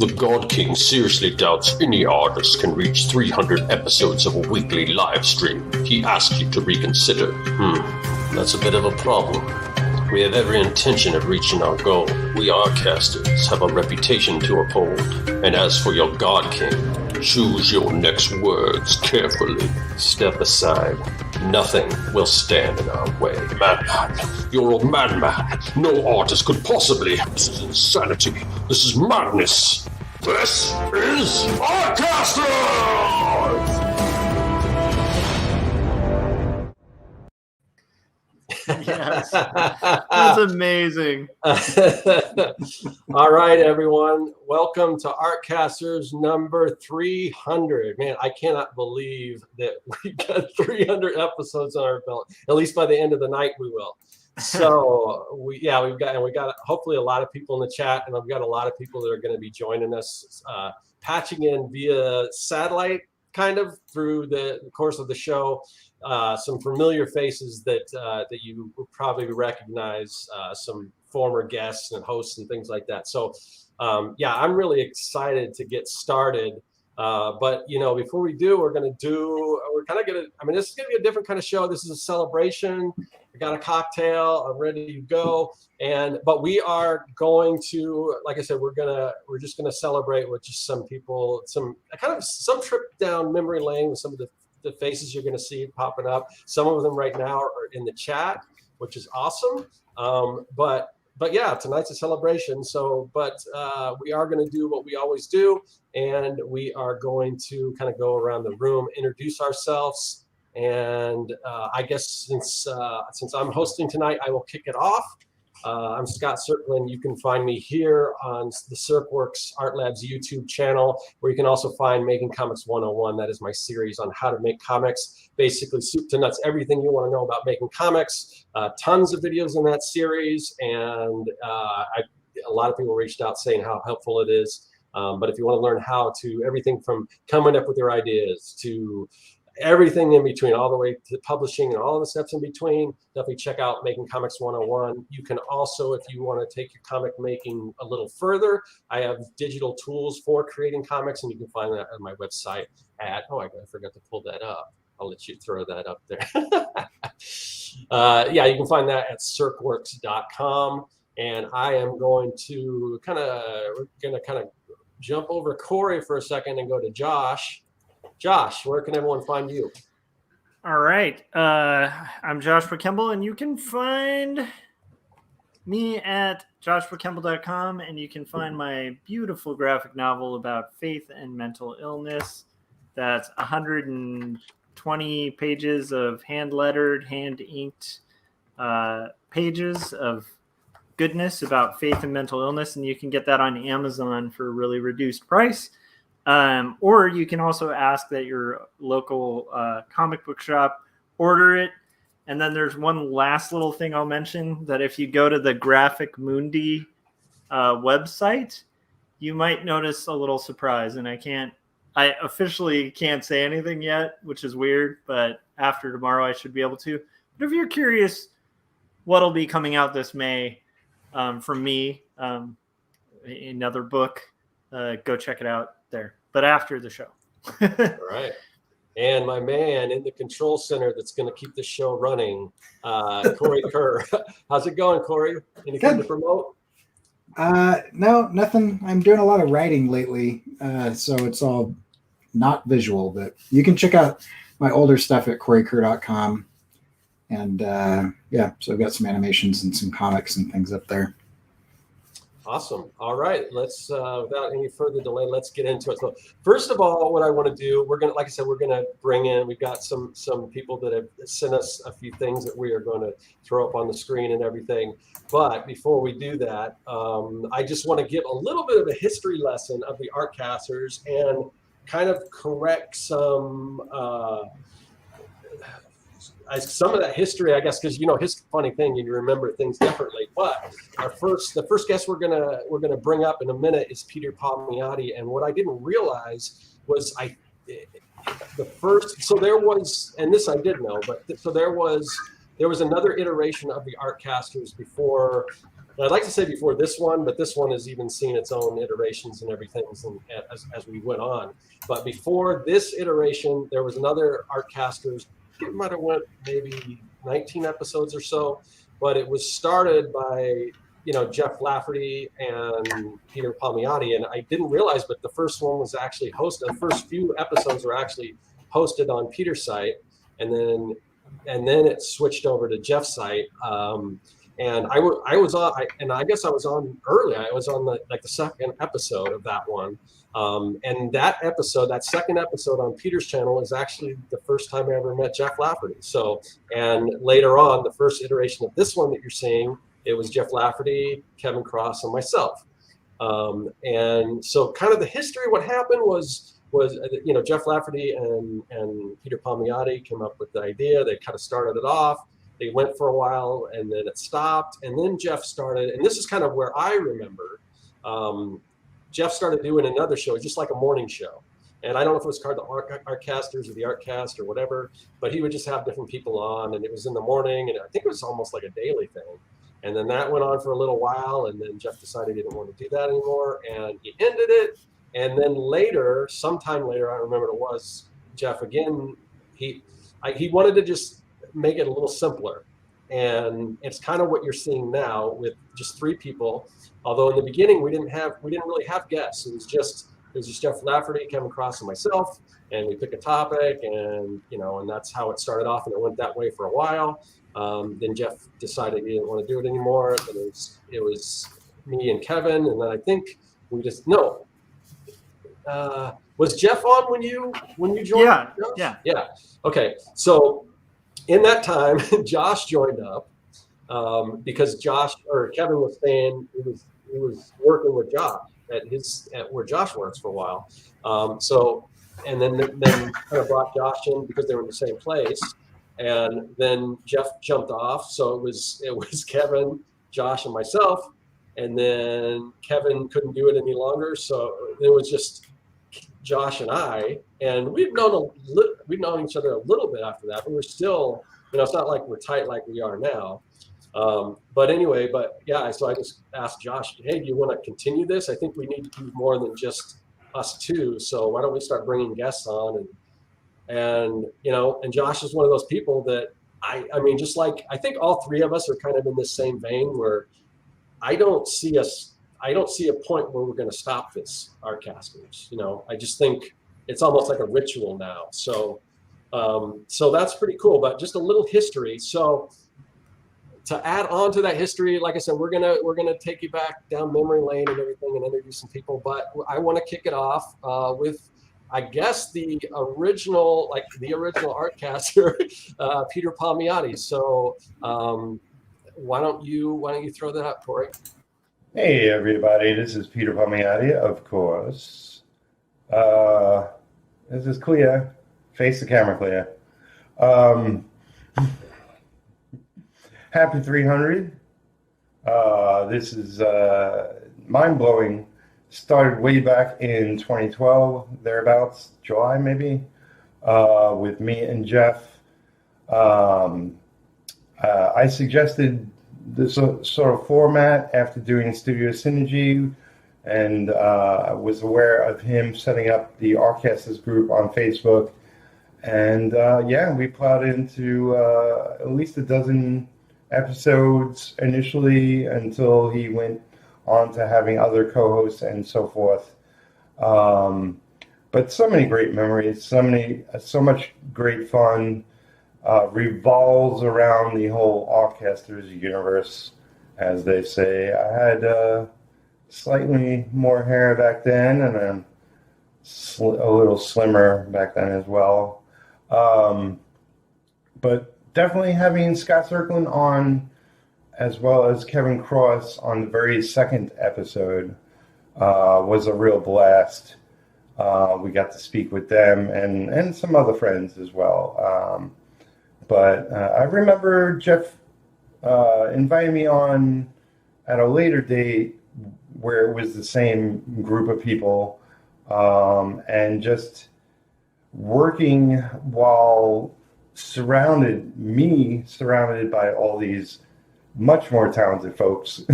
The God King seriously doubts any artist can reach 300 episodes of a weekly live stream. He asks you to reconsider. That's a bit of a problem. We have every intention of reaching our goal. We Artcasters have a reputation to uphold. And as for your God King, choose your next words carefully. Step aside. Nothing will stand in our way. Madman. You're a madman. No artist could possibly. This is insanity. This is madness. This is Artcasters! Yes, that's amazing. All right, everyone. Welcome to Artcasters number 300. Man, I cannot believe that we got 300 episodes on our belt. At least by the end of the night, we will. So we've got hopefully a lot of people in the chat, and I've got a lot of people that are going to be joining us, patching in via satellite, kind of through the course of the show. Some familiar faces that you will probably recognize, some former guests and hosts and things like that. So, I'm really excited to get started. But before we do, this is going to be a different kind of show. This is a celebration. We got a cocktail. I'm ready to go. But we are going to, like I said, we're just going to celebrate with just some people, some trip down memory lane with some of the faces you're going to see popping up. Some of them right now are in the chat, which is awesome. But yeah, tonight's a celebration. So, we are going to do what we always do, and we are going to kind of go around the room, introduce ourselves, and I guess since I'm hosting tonight, I will kick it off. I'm Scott Serkland. You can find me here on the Circworks Art Labs YouTube channel, where you can also find Making Comics 101. That is my series on how to make comics, basically soup to nuts, everything you want to know about making comics. Tons of videos in that series, and a lot of people reached out saying how helpful it is. But if you want to learn how to, everything from coming up with your ideas to everything in between, all the way to publishing and all the steps in between, definitely check out Making Comics 101. You can also, if you want to take your comic making a little further, I have digital tools for creating comics, and you can find that on my website at, I forgot to pull that up. I'll let you throw that up there. You can find that at circworks.com. And I am going to kind of jump over Cory for a second and go to Josh. Josh, where can everyone find you? All right. I'm Joshua Kemble, and you can find me at joshuakemble.com, and you can find my beautiful graphic novel about faith and mental illness. That's 120 pages of hand-lettered, hand-inked pages of goodness about faith and mental illness, and you can get that on Amazon for a really reduced price. Or you can also ask that your local comic book shop order it. And then there's one last little thing I'll mention, that if you go to the Graphic Mundi website, you might notice a little surprise. And I officially can't say anything yet, which is weird, but after tomorrow I should be able to. But if you're curious what'll be coming out this May from me, another book, go check it out there, but after the show. All right. And my man in the control center that's going to keep the show running, Cory Kerr. How's it going, Cory? Anything to promote? No, nothing. I'm doing a lot of writing lately, so it's all not visual, but you can check out my older stuff at corykerr.com. And so I've got some animations and some comics and things up there. Awesome. All right. Let's, without any further delay, let's get into it. So first of all, what I want to do, we're going to bring in, we've got some people that have sent us a few things that we are going to throw up on the screen and everything. But before we do that, I just want to give a little bit of a history lesson of the Artcasters and kind of correct some of that history, I guess, because history, funny thing, you remember things differently. But the first guest we're gonna bring up in a minute is Peter Palmiotti, and what I didn't realize was there was, and this I did know, but there was another iteration of the Artcasters before I'd like to say before this one, but this one has even seen its own iterations and everything as we went on. But before this iteration, there was another Artcasters. It might have went maybe 19 episodes or so, but it was started by Jeff Lafferty and Peter Palmiotti, and I didn't realize, but the first one was actually hosted. The first few episodes were actually hosted on Peter's site, and then it switched over to Jeff's site. And I was on, and I guess I was on early. I was on the second episode of that one. And that second episode on Peter's channel is actually the first time I ever met Jeff Lafferty. So, and later on, the first iteration of this one that you're seeing, it was Jeff Lafferty, Kevin Cross, and myself. And so kind of the history, what happened was Jeff Lafferty and Peter Palmiotti came up with the idea. They kind of started it off. They went for a while, and then it stopped. And then Jeff started, and this is kind of where I remember, Jeff started doing another show, just like a morning show. And I don't know if it was called the Artcasters or the Artcast or whatever, but he would just have different people on, and it was in the morning, and I think it was almost like a daily thing. And then that went on for a little while, and then Jeff decided he didn't want to do that anymore, and he ended it. And then later, sometime later, I remember it was Jeff again, he wanted to just make it a little simpler. And it's kind of what you're seeing now with just 3 people. Although in the beginning we didn't really have guests. It was just Jeff Lafferty, Kevin Cross, and myself, and we pick a topic, and and that's how it started off, and it went that way for a while. Then Jeff decided he didn't want to do it anymore. Then it was me and Kevin, and then I think we just was Jeff on when you joined? Yeah. Okay, so in that time, Josh joined up because Kevin was saying he was working with Josh at where Josh works for a while. And then kind of brought Josh in because they were in the same place. And then Jeff jumped off, so it was Kevin, Josh, and myself. And then Kevin couldn't do it any longer, so it was just Josh and I. And we've known each other a little bit after that, but we're still, it's not like we're tight like we are now. But anyway, so I just asked Josh, hey, do you want to continue this? I think we need to do more than just us two. So why don't we start bringing guests on? And Josh is one of those people that I mean, just like, I think all 3 of us are kind of in this same vein where I don't see a point where we're going to stop this Artcasters. I just think it's almost like a ritual now. So that's pretty cool, but just a little history. So to add on to that history, like I said, we're gonna take you back down memory lane and everything and introduce some people. But I want to kick it off with, I guess, the original Artcaster, Peter Palmiotti. So why don't you throw that up, Cory? Hey everybody, this is Peter Palmiotti, of course. This is clear. Face the camera clear. Happy 300. This is mind-blowing. Started way back in 2012, thereabouts, July maybe, with me and Jeff. I suggested this sort of format after doing Studio Synergy, and I was aware of him setting up the Artcasters group on Facebook. And we plowed into at least a dozen episodes initially until he went on to having other co-hosts and so forth. But so many great memories, so much great fun. Revolves around the whole Artcasters universe, as they say. I had slightly more hair back then, and then a little slimmer back then as well. But definitely having Scott Serkland on, as well as Kevin Cross on the very second episode, was a real blast. We got to speak with them and some other friends as well. But I remember Jeff inviting me on at a later date where it was the same group of people, and just working while surrounded by all these much more talented folks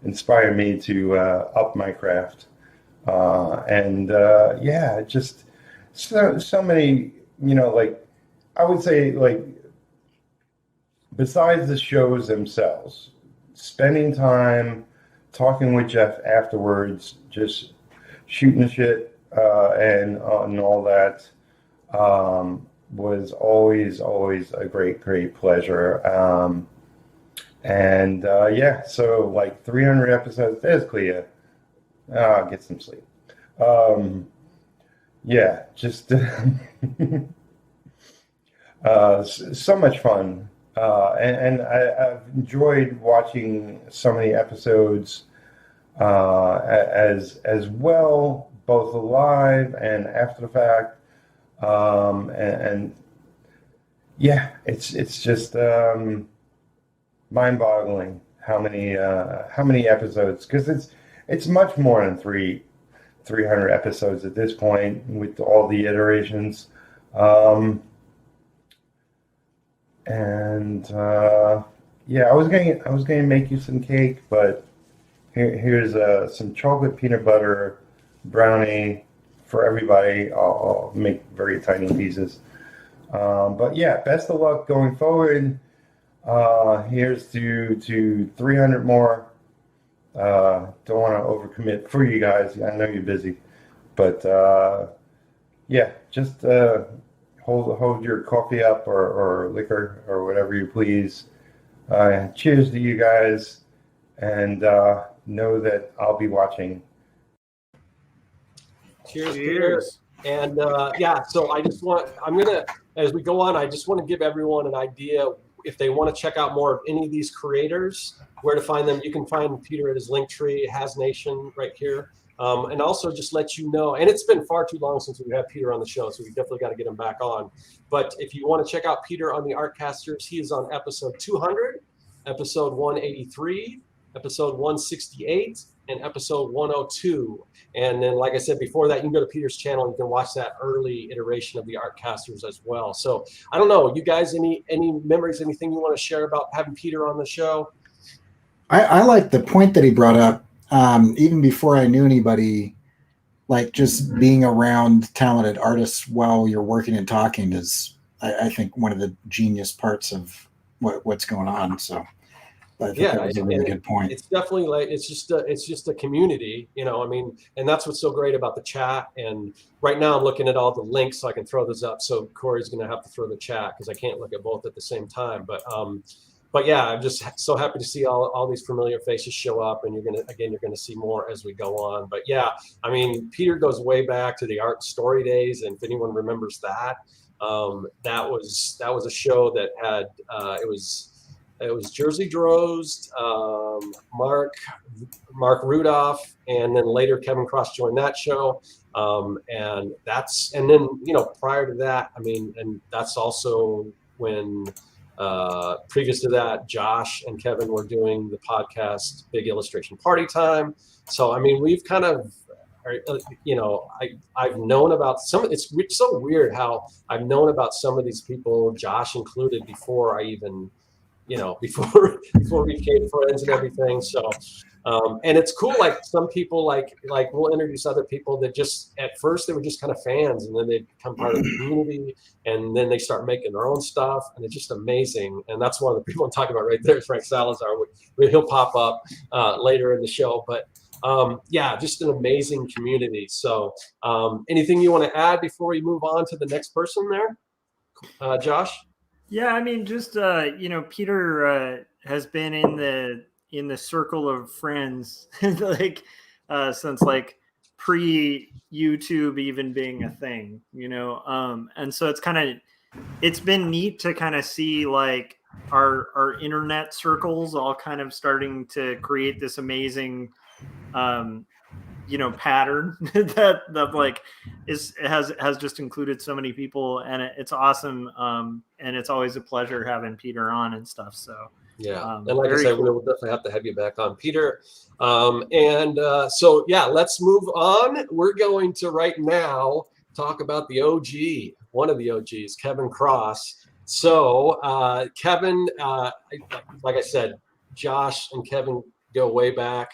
inspire me to up my craft. Just so many, like I would say, like besides the shows themselves, spending time talking with Jeff afterwards, just shooting the shit and all that was always a great pleasure. So like 300 episodes, there's Clea. Get some sleep. So much fun. I've enjoyed watching so many episodes as well, both live and after the fact. It's just mind-boggling how many episodes, because it's much more than 300 episodes at this point with all the iterations. I was going to make you some cake, but here's some chocolate peanut butter brownie for everybody. I'll make very tiny pieces. Best of luck going forward. Here's to 300 more. Don't want to overcommit for you guys. I know you're busy, but just hold your coffee up or liquor or whatever you please. Cheers to you guys, and know that I'll be watching. Cheers. And so as we go on, I just want to give everyone an idea. If they want to check out more of any of these creators, where to find them, you can find Peter at his Linktree, Has Nation right here. And also just let you know, and it's been far too long since we've had Peter on the show, so we definitely got to get him back on. But if you want to check out Peter on the Artcasters, he is on episode 200, episode 183, episode 168, and episode 102. And then, like I said before that, you can go to Peter's channel and you can watch that early iteration of the Artcasters as well. So I don't know, you guys, any memories, anything you want to share about having Peter on the show? I like the point that he brought up. Even before I knew anybody, like just being around talented artists while you're working and talking is, I think, one of the genius parts of what's going on. So I think that was a really good point. It's definitely like it's just a community, I mean, and that's what's so great about the chat. And right now I'm looking at all the links so I can throw those up. So Cory's going to have to throw the chat because I can't look at both at the same time. But yeah, I'm just so happy to see all these familiar faces show up, and you're gonna see more as we go on. But yeah, I mean, Peter goes way back to the Art Story days, and if anyone remembers that, that was a show that had it was Jersey Drozd, Mark Rudolph, and then later Kevin Cross joined that show. And then prior to that, I mean, and that's also when. Previous to that, Josh and Kevin were doing the podcast Big Illustration Party Time. So I mean, we've kind of, I've known about some. It's so weird how I've known about some of these people, Josh included, before I even, before we became friends and everything. So. And it's cool, like some people like we'll introduce other people that just at first they were just kind of fans, and then they become part of the community, and then they start making their own stuff, and it's just amazing. And that's one of the people I'm talking about right there is Frank Salazar. He'll pop up later in the show, but just an amazing community. So anything you want to add before we move on to the next person there, Josh? Yeah, I mean, just Peter has been in the circle of friends like since like pre-YouTube even being a thing, and so it's been neat to kind of see like our internet circles all kind of starting to create this amazing pattern that like has just included so many people, and it's awesome, and it's always a pleasure having Peter on and stuff. So yeah, and like I said, we'll definitely have to have you back on, Peter. So yeah, let's move on. We're going to right now talk about the OG, one of the OGs, Kevin Cross. So Kevin, like I said, Josh and Kevin go way back.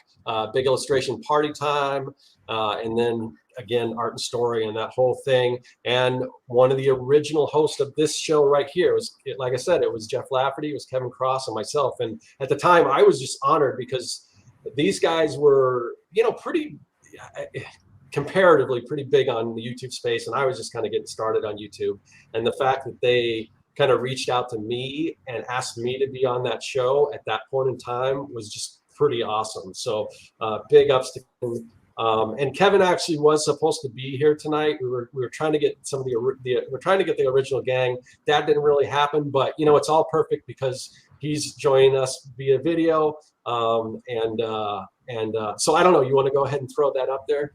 Big Illustration Party Time, and then again Art and Story and that whole thing. And one of the original hosts of this show right here was, like I said, it was Jeff Lafferty, it was Kevin Cross, and myself. And at the time, I was just honored because these guys were, pretty comparatively pretty big on the YouTube space, and I was just kind of getting started on YouTube. And the fact that they kind of reached out to me and asked me to be on that show at that point in time was just pretty awesome. So big ups to him. And Kevin actually was supposed to be here tonight. We were trying to get some of we're trying to get the original gang. That didn't really happen, but it's all perfect because he's joining us via video. So I don't know. You want to go ahead and throw that up there?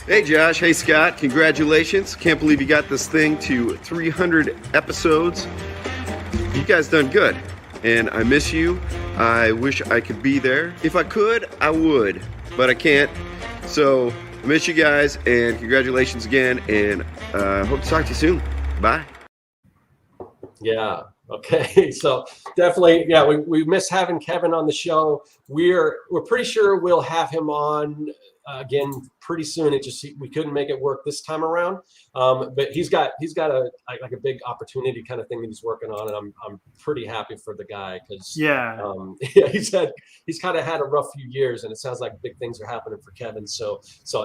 Hey Josh, hey Scott, congratulations. Can't believe you got this thing to 300 episodes. You guys done good, and I miss you. I wish I could be there. If I could, I would, but I can't. So I miss you guys, and congratulations again, and hope to talk to you soon. Bye. Yeah. Okay. So definitely, yeah, we miss having Kevin on the show. We're pretty sure we'll have him on again pretty soon. We couldn't make it work this time around, but he's got a big opportunity kind of thing that he's working on, and I'm pretty happy for the guy because he's kind of had a rough few years, and it sounds like big things are happening for Kevin. So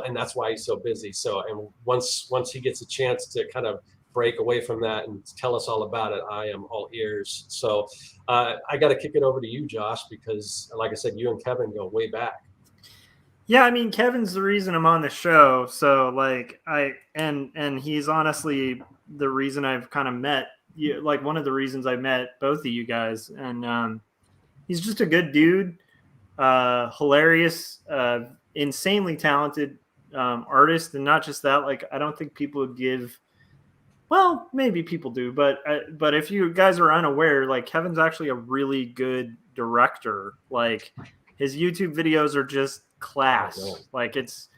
and that's why he's so busy. So and once he gets a chance to kind of break away from that and tell us all about it, I am all ears. So I got to kick it over to you, Josh, because like I said, you and Kevin go way back. Yeah, I mean, Kevin's the reason I'm on the show. So like and he's honestly the reason I've kind of met you, like one of the reasons I met both of you guys. And he's just a good dude, hilarious, insanely talented artist. And not just that, like I don't think people would give, well, maybe people do, but if you guys are unaware, like Kevin's actually a really good director. Like his YouTube videos are just class. Like it's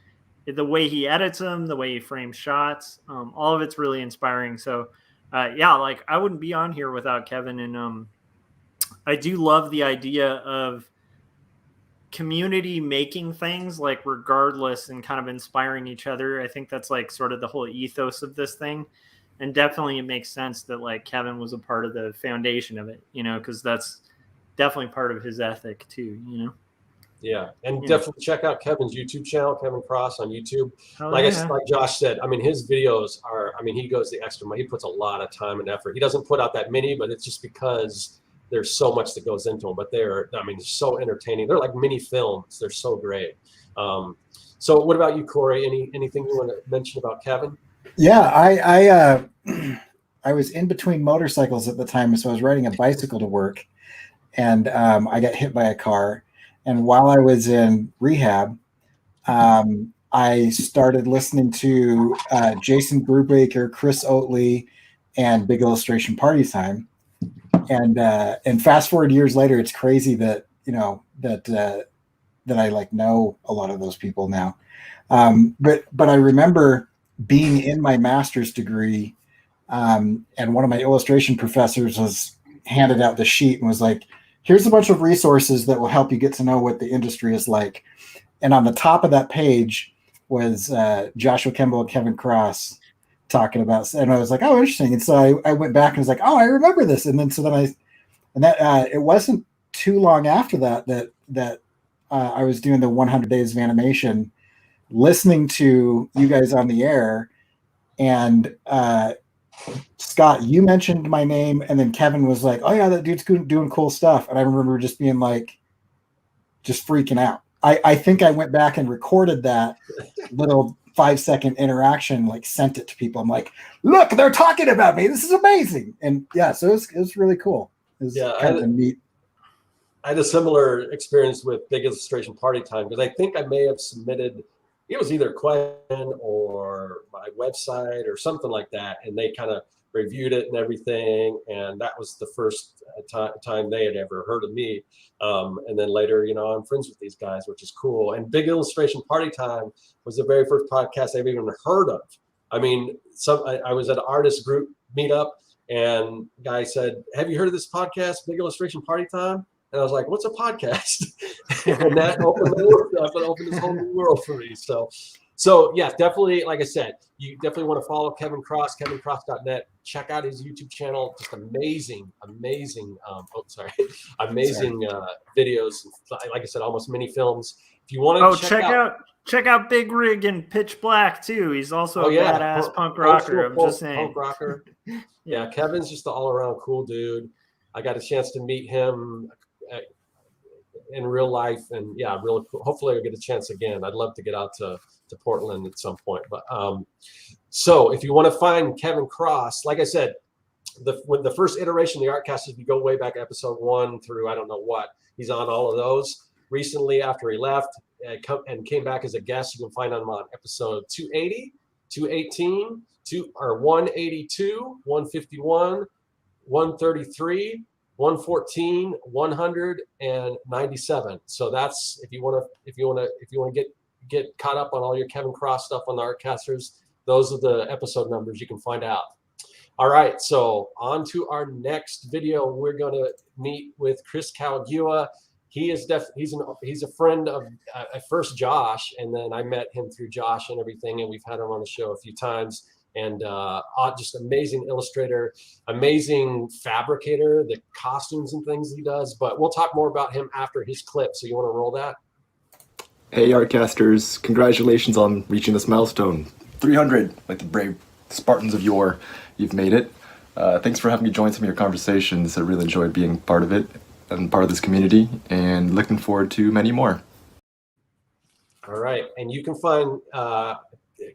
the way he edits them, the way he frames shots, all of it's really inspiring. So like I wouldn't be on here without Kevin. And I do love the idea of community making things, like regardless, and kind of inspiring each other. I think that's like sort of the whole ethos of this thing. And definitely it makes sense that like Kevin was a part of the foundation of it, because that's definitely part of his ethic too, Yeah, and definitely check out Kevin's YouTube channel, Kevin Cross on YouTube. Like Josh said, I mean, his videos are, he goes the extra mile. He puts a lot of time and effort. He doesn't put out that many, but it's just because there's so much that goes into them. But they're so entertaining. They're like mini films. They're so great. So what about you, Cory? Anything you want to mention about Kevin? Yeah, I was in between motorcycles at the time, so I was riding a bicycle to work, and I got hit by a car. And while I was in rehab, I started listening to Jason Brubaker, Chris Oatley, and Big Illustration Party Time. And fast forward years later, it's crazy that that I like know a lot of those people now. But I remember being in my master's degree, and one of my illustration professors was handed out the sheet and was like, here's a bunch of resources that will help you get to know what the industry is like. And on the top of that page was Joshua Kemble and Kevin Cross talking about, and I was like, oh, interesting. And so I went back and was like, oh, I remember this. And then it wasn't too long after that I was doing the 100 Days of Animation, listening to you guys on the air. And Scott, you mentioned my name, and then Kevin was like, oh yeah, that dude's doing cool stuff. And I remember just being like, just freaking out. I think I went back and recorded that little 5-second interaction, like sent it to people. I'm like, look, they're talking about me. This is amazing. And yeah, so it was really cool. It was kind of neat. I had a similar experience with Big Illustration Party Time, because I think I may have submitted, it was either a question or my website or something like that, and they kind of reviewed it and everything, and that was the first time they had ever heard of me. And then later, I'm friends with these guys, which is cool. And Big Illustration Party Time was the very first podcast I've even heard of. I mean, I was at an artist group meetup, And the guy said, "Have you heard of this podcast, Big Illustration Party Time?" And I was like, "What's a podcast?" And that opened the world up and opened this whole new world for me. So yeah, definitely, like I said, you definitely want to follow Kevin Cross, kevincross.net. Check out his YouTube channel. Just amazing videos. Like I said, almost mini films. If you want to check out Big Rig and Pitch Black too. He's also a badass punk rocker. I'm just saying. Punk rocker. Yeah, Kevin's just an all-around cool dude. I got a chance to meet him in real life, and yeah, really cool. Hopefully I'll get a chance again. I'd love to get out to Portland at some point. But so if you want to find Kevin Cross, like I said, when the first iteration of the Artcasters, we go way back episode 1 through I don't know what, he's on all of those. Recently, after he left and came back as a guest, you can find him on episode 280, 218, 182, 151, 133, 114, 197. So that's if you want to get caught up on all your Kevin Cross stuff on the Artcasters, those are the episode numbers you can find out. All right, so on to our next video. We're going to meet with Chris Calagua. He's a friend of at first Josh, and then I met him through Josh and everything, and we've had him on the show a few times. And just amazing illustrator, amazing fabricator, the costumes and things he does. But we'll talk more about him after his clip. So you want to roll that? Hey, Artcasters. Congratulations on reaching this milestone. 300, like the brave Spartans of yore. You've made it. Thanks for having me join some of your conversations. I really enjoyed being part of it and part of this community, and looking forward to many more. All right. And you can find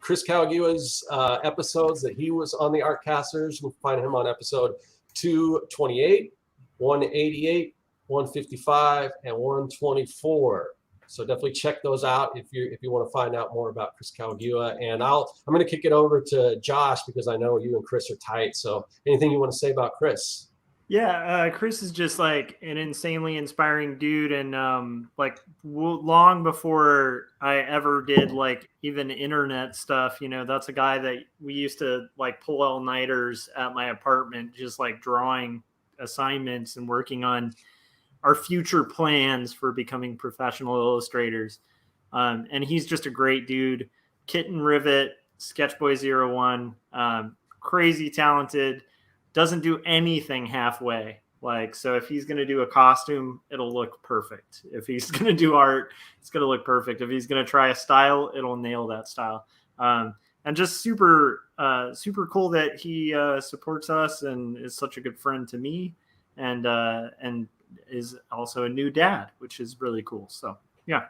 Chris Calagua's episodes that he was on the Artcasters. You can find him on episode 228, 188, 155, and 124. So definitely check those out if you want to find out more about Chris Calagua. And I'm going to kick it over to Josh because I know you and Chris are tight. So anything you want to say about Chris? Yeah, Chris is just like an insanely inspiring dude, and long before I ever did like even internet stuff, that's a guy that we used to like pull all-nighters at my apartment, just like drawing assignments and working on our future plans for becoming professional illustrators. And he's just a great dude. Kitten Rivet, Sketchboy01, crazy talented. Doesn't do anything halfway. So if he's going to do a costume, it'll look perfect. If he's going to do art, it's going to look perfect. If he's going to try a style, it'll nail that style. And just super cool that he supports us and is such a good friend to me, and is also a new dad, which is really cool. So yeah.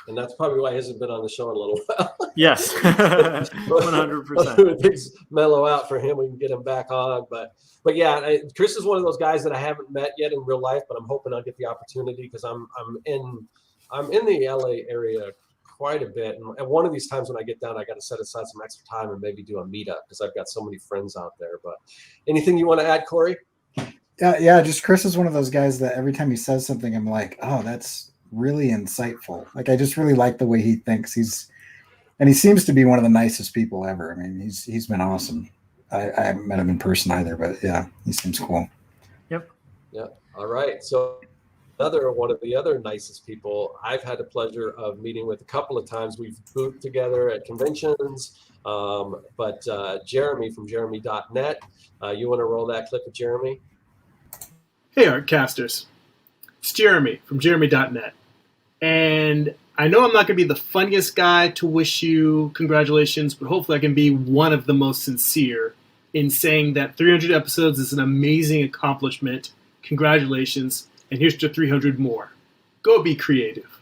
And that's probably why he hasn't been on the show in a little while. Yes, 100%. Things mellow out for him. We can get him back on. But yeah, Chris is one of those guys that I haven't met yet in real life, but I'm hoping I'll get the opportunity because I'm in the LA area quite a bit. And one of these times when I get down, I got to set aside some extra time and maybe do a meetup because I've got so many friends out there. But anything you want to add, Cory? Yeah. Just Chris is one of those guys that every time he says something, I'm like, oh, that's really insightful. Like I just really like the way he thinks. He seems to be one of the nicest people ever. I mean, he's been awesome. I haven't met him in person either, but yeah, he seems cool. Yep. Yeah. All right. So one of the other nicest people I've had the pleasure of meeting with a couple of times. We've booth together at conventions. But Jeremy from jeremy.net. You want to roll that clip of Jeremy? Hey, Artcasters. It's Jeremy from jeremy.net. And I know I'm not going to be the funniest guy to wish you congratulations, but hopefully I can be one of the most sincere in saying that 300 episodes is an amazing accomplishment. Congratulations. And here's to 300 more. Go be creative.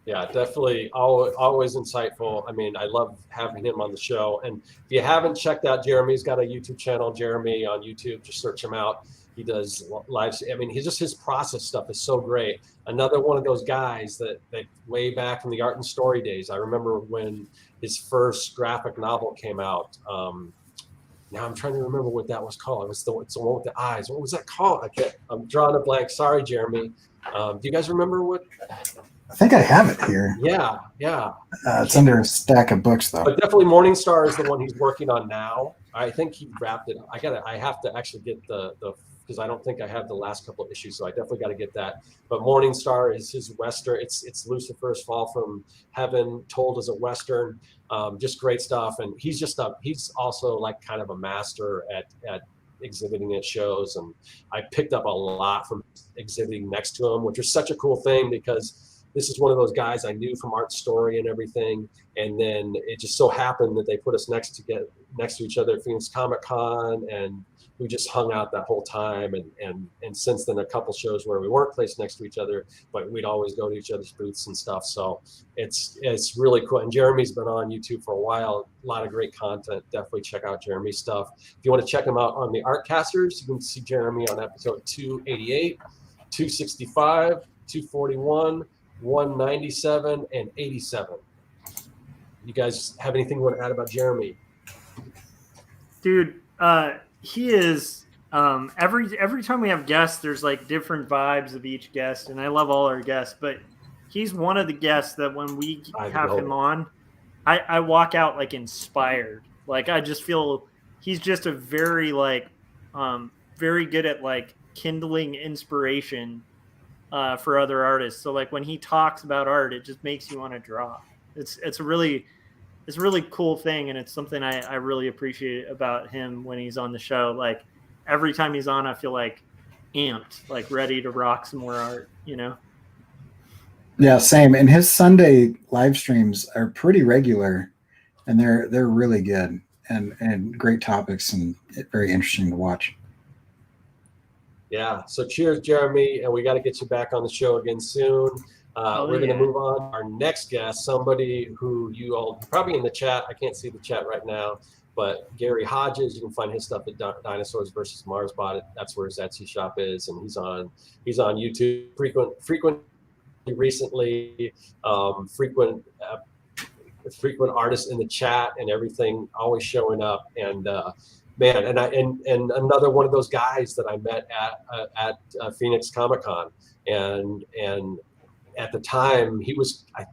Yeah, definitely always insightful. I mean, I love having him on the show. And if you haven't checked out Jeremy, he's got a YouTube channel, Jeremy on YouTube. Just search him out. He does lives. I mean, his process stuff is so great. Another one of those guys that way back from the art and story days. I remember when his first graphic novel came out. Now I'm trying to remember what that was called. It's the one with the eyes. What was that called? I'm drawing a blank. Sorry, Jeremy. Do you guys remember what? I think I have it here. Yeah. It's under a stack of books, though. But definitely Morningstar is the one he's working on now. I think he wrapped it. I have to actually get the because I don't think I have the last couple of issues, so I definitely got to get that. But Morning Star is his Western. It's Lucifer's Fall from Heaven, told as a Western. Just great stuff. And he's also like kind of a master at exhibiting at shows. And I picked up a lot from exhibiting next to him, which was such a cool thing because this is one of those guys I knew from Art Story and everything. And then it just so happened that they put us next to each other at Phoenix Comic Con, and we just hung out that whole time. And since then, a couple shows where we weren't placed next to each other, but we'd always go to each other's booths and stuff. So it's really cool. And Jeremy's been on YouTube for a while. A lot of great content. Definitely check out Jeremy's stuff. If you want to check him out on the Artcasters, you can see Jeremy on episode 288, 265, 241, 197, and 87. You guys have anything you want to add about Jeremy? Dude, he is every time we have guests, there's like different vibes of each guest, and I love all our guests, but he's one of the guests that when we have him on, I walk out like inspired. Like I just feel he's just a very very good at like kindling inspiration for other artists. So like when he talks about art, it just makes you want to draw. It's a really cool thing, and it's something I really appreciate about him when he's on the show. Like every time he's on, I feel like amped, like ready to rock some more art, you know? Yeah, same. And his Sunday live streams are pretty regular, and they're really good and great topics and very interesting to watch. Yeah. So cheers, Jeremy, and we got to get you back on the show again soon. We're going to move on. Our next guest, somebody who you all probably in the chat. I can't see the chat right now, but Gary Hodges. You can find his stuff at Dinosaurs versus Marsbot. That's where his Etsy shop is, and he's on YouTube frequent recently. Frequent artist in the chat and everything, always showing up. And man, and another one of those guys that I met at Phoenix Comic Con, and at the time I think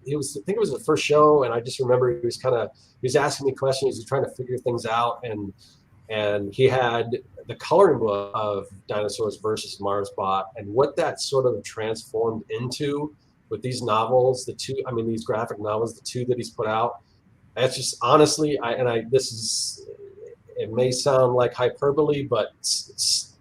it was the first show, and I just remember he was asking me questions, he was trying to figure things out, and he had the coloring book of Dinosaurs versus Marsbot, and what that sort of transformed into with these novels, these graphic novels, the two that he's put out. That's just honestly, it may sound like hyperbole, but it's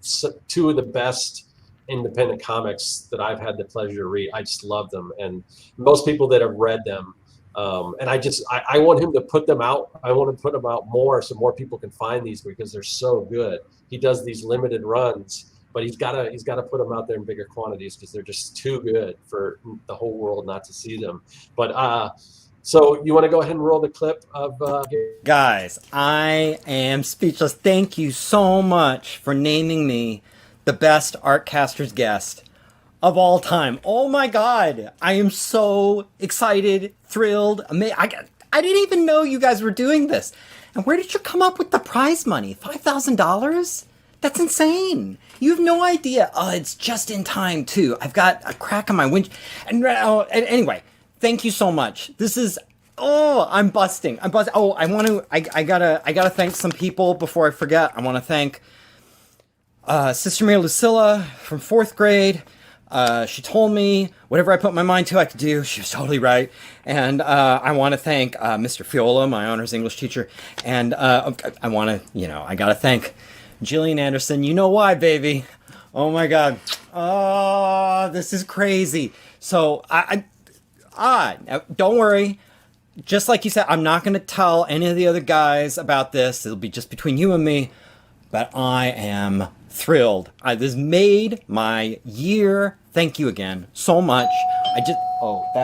two of the best independent comics that I've had the pleasure to read. I just love them, and most people that have read them, and I want him to put them out. I want to put them out more so more people can find these because they're so good. He does these limited runs, but he's got to put them out there in bigger quantities because they're just too good for the whole world not to see them. But so you want to go ahead and roll the clip of Guys, I am speechless. Thank you so much for naming me the best Artcasters guest of all time. Oh my God. I am so excited, thrilled. I didn't even know you guys were doing this. And where did you come up with the prize money? $5,000? That's insane. You have no idea. Oh, it's just in time too. I've got a crack on my winch. And anyway, thank you so much. This is, I'm busting. Oh, I gotta thank some people before I forget. I want to thank Sister Mary Lucilla from 4th grade. She told me whatever I put my mind to I could do. She was totally right. And I want to thank Mr. Fiola, my honors English teacher. And I got to thank Jillian Anderson. You know why, baby? Oh my God. Oh, this is crazy. So don't worry. Just like you said, I'm not going to tell any of the other guys about this. It'll be just between you and me. But I am thrilled. This made my year. Thank you again so much.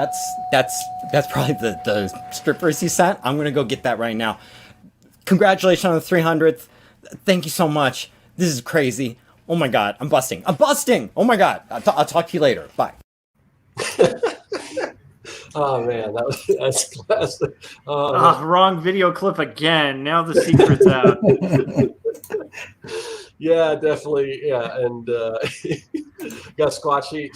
That's probably the strippers he sent. I'm gonna go get that right now. Congratulations on the 300th. Thank you so much. This is crazy. Oh my God, I'm busting. Oh my God. I'll talk to you later. Bye. Oh man, that's classic. Wrong video clip again. Now the secret's out. Yeah, definitely. Yeah, and got Squatchy,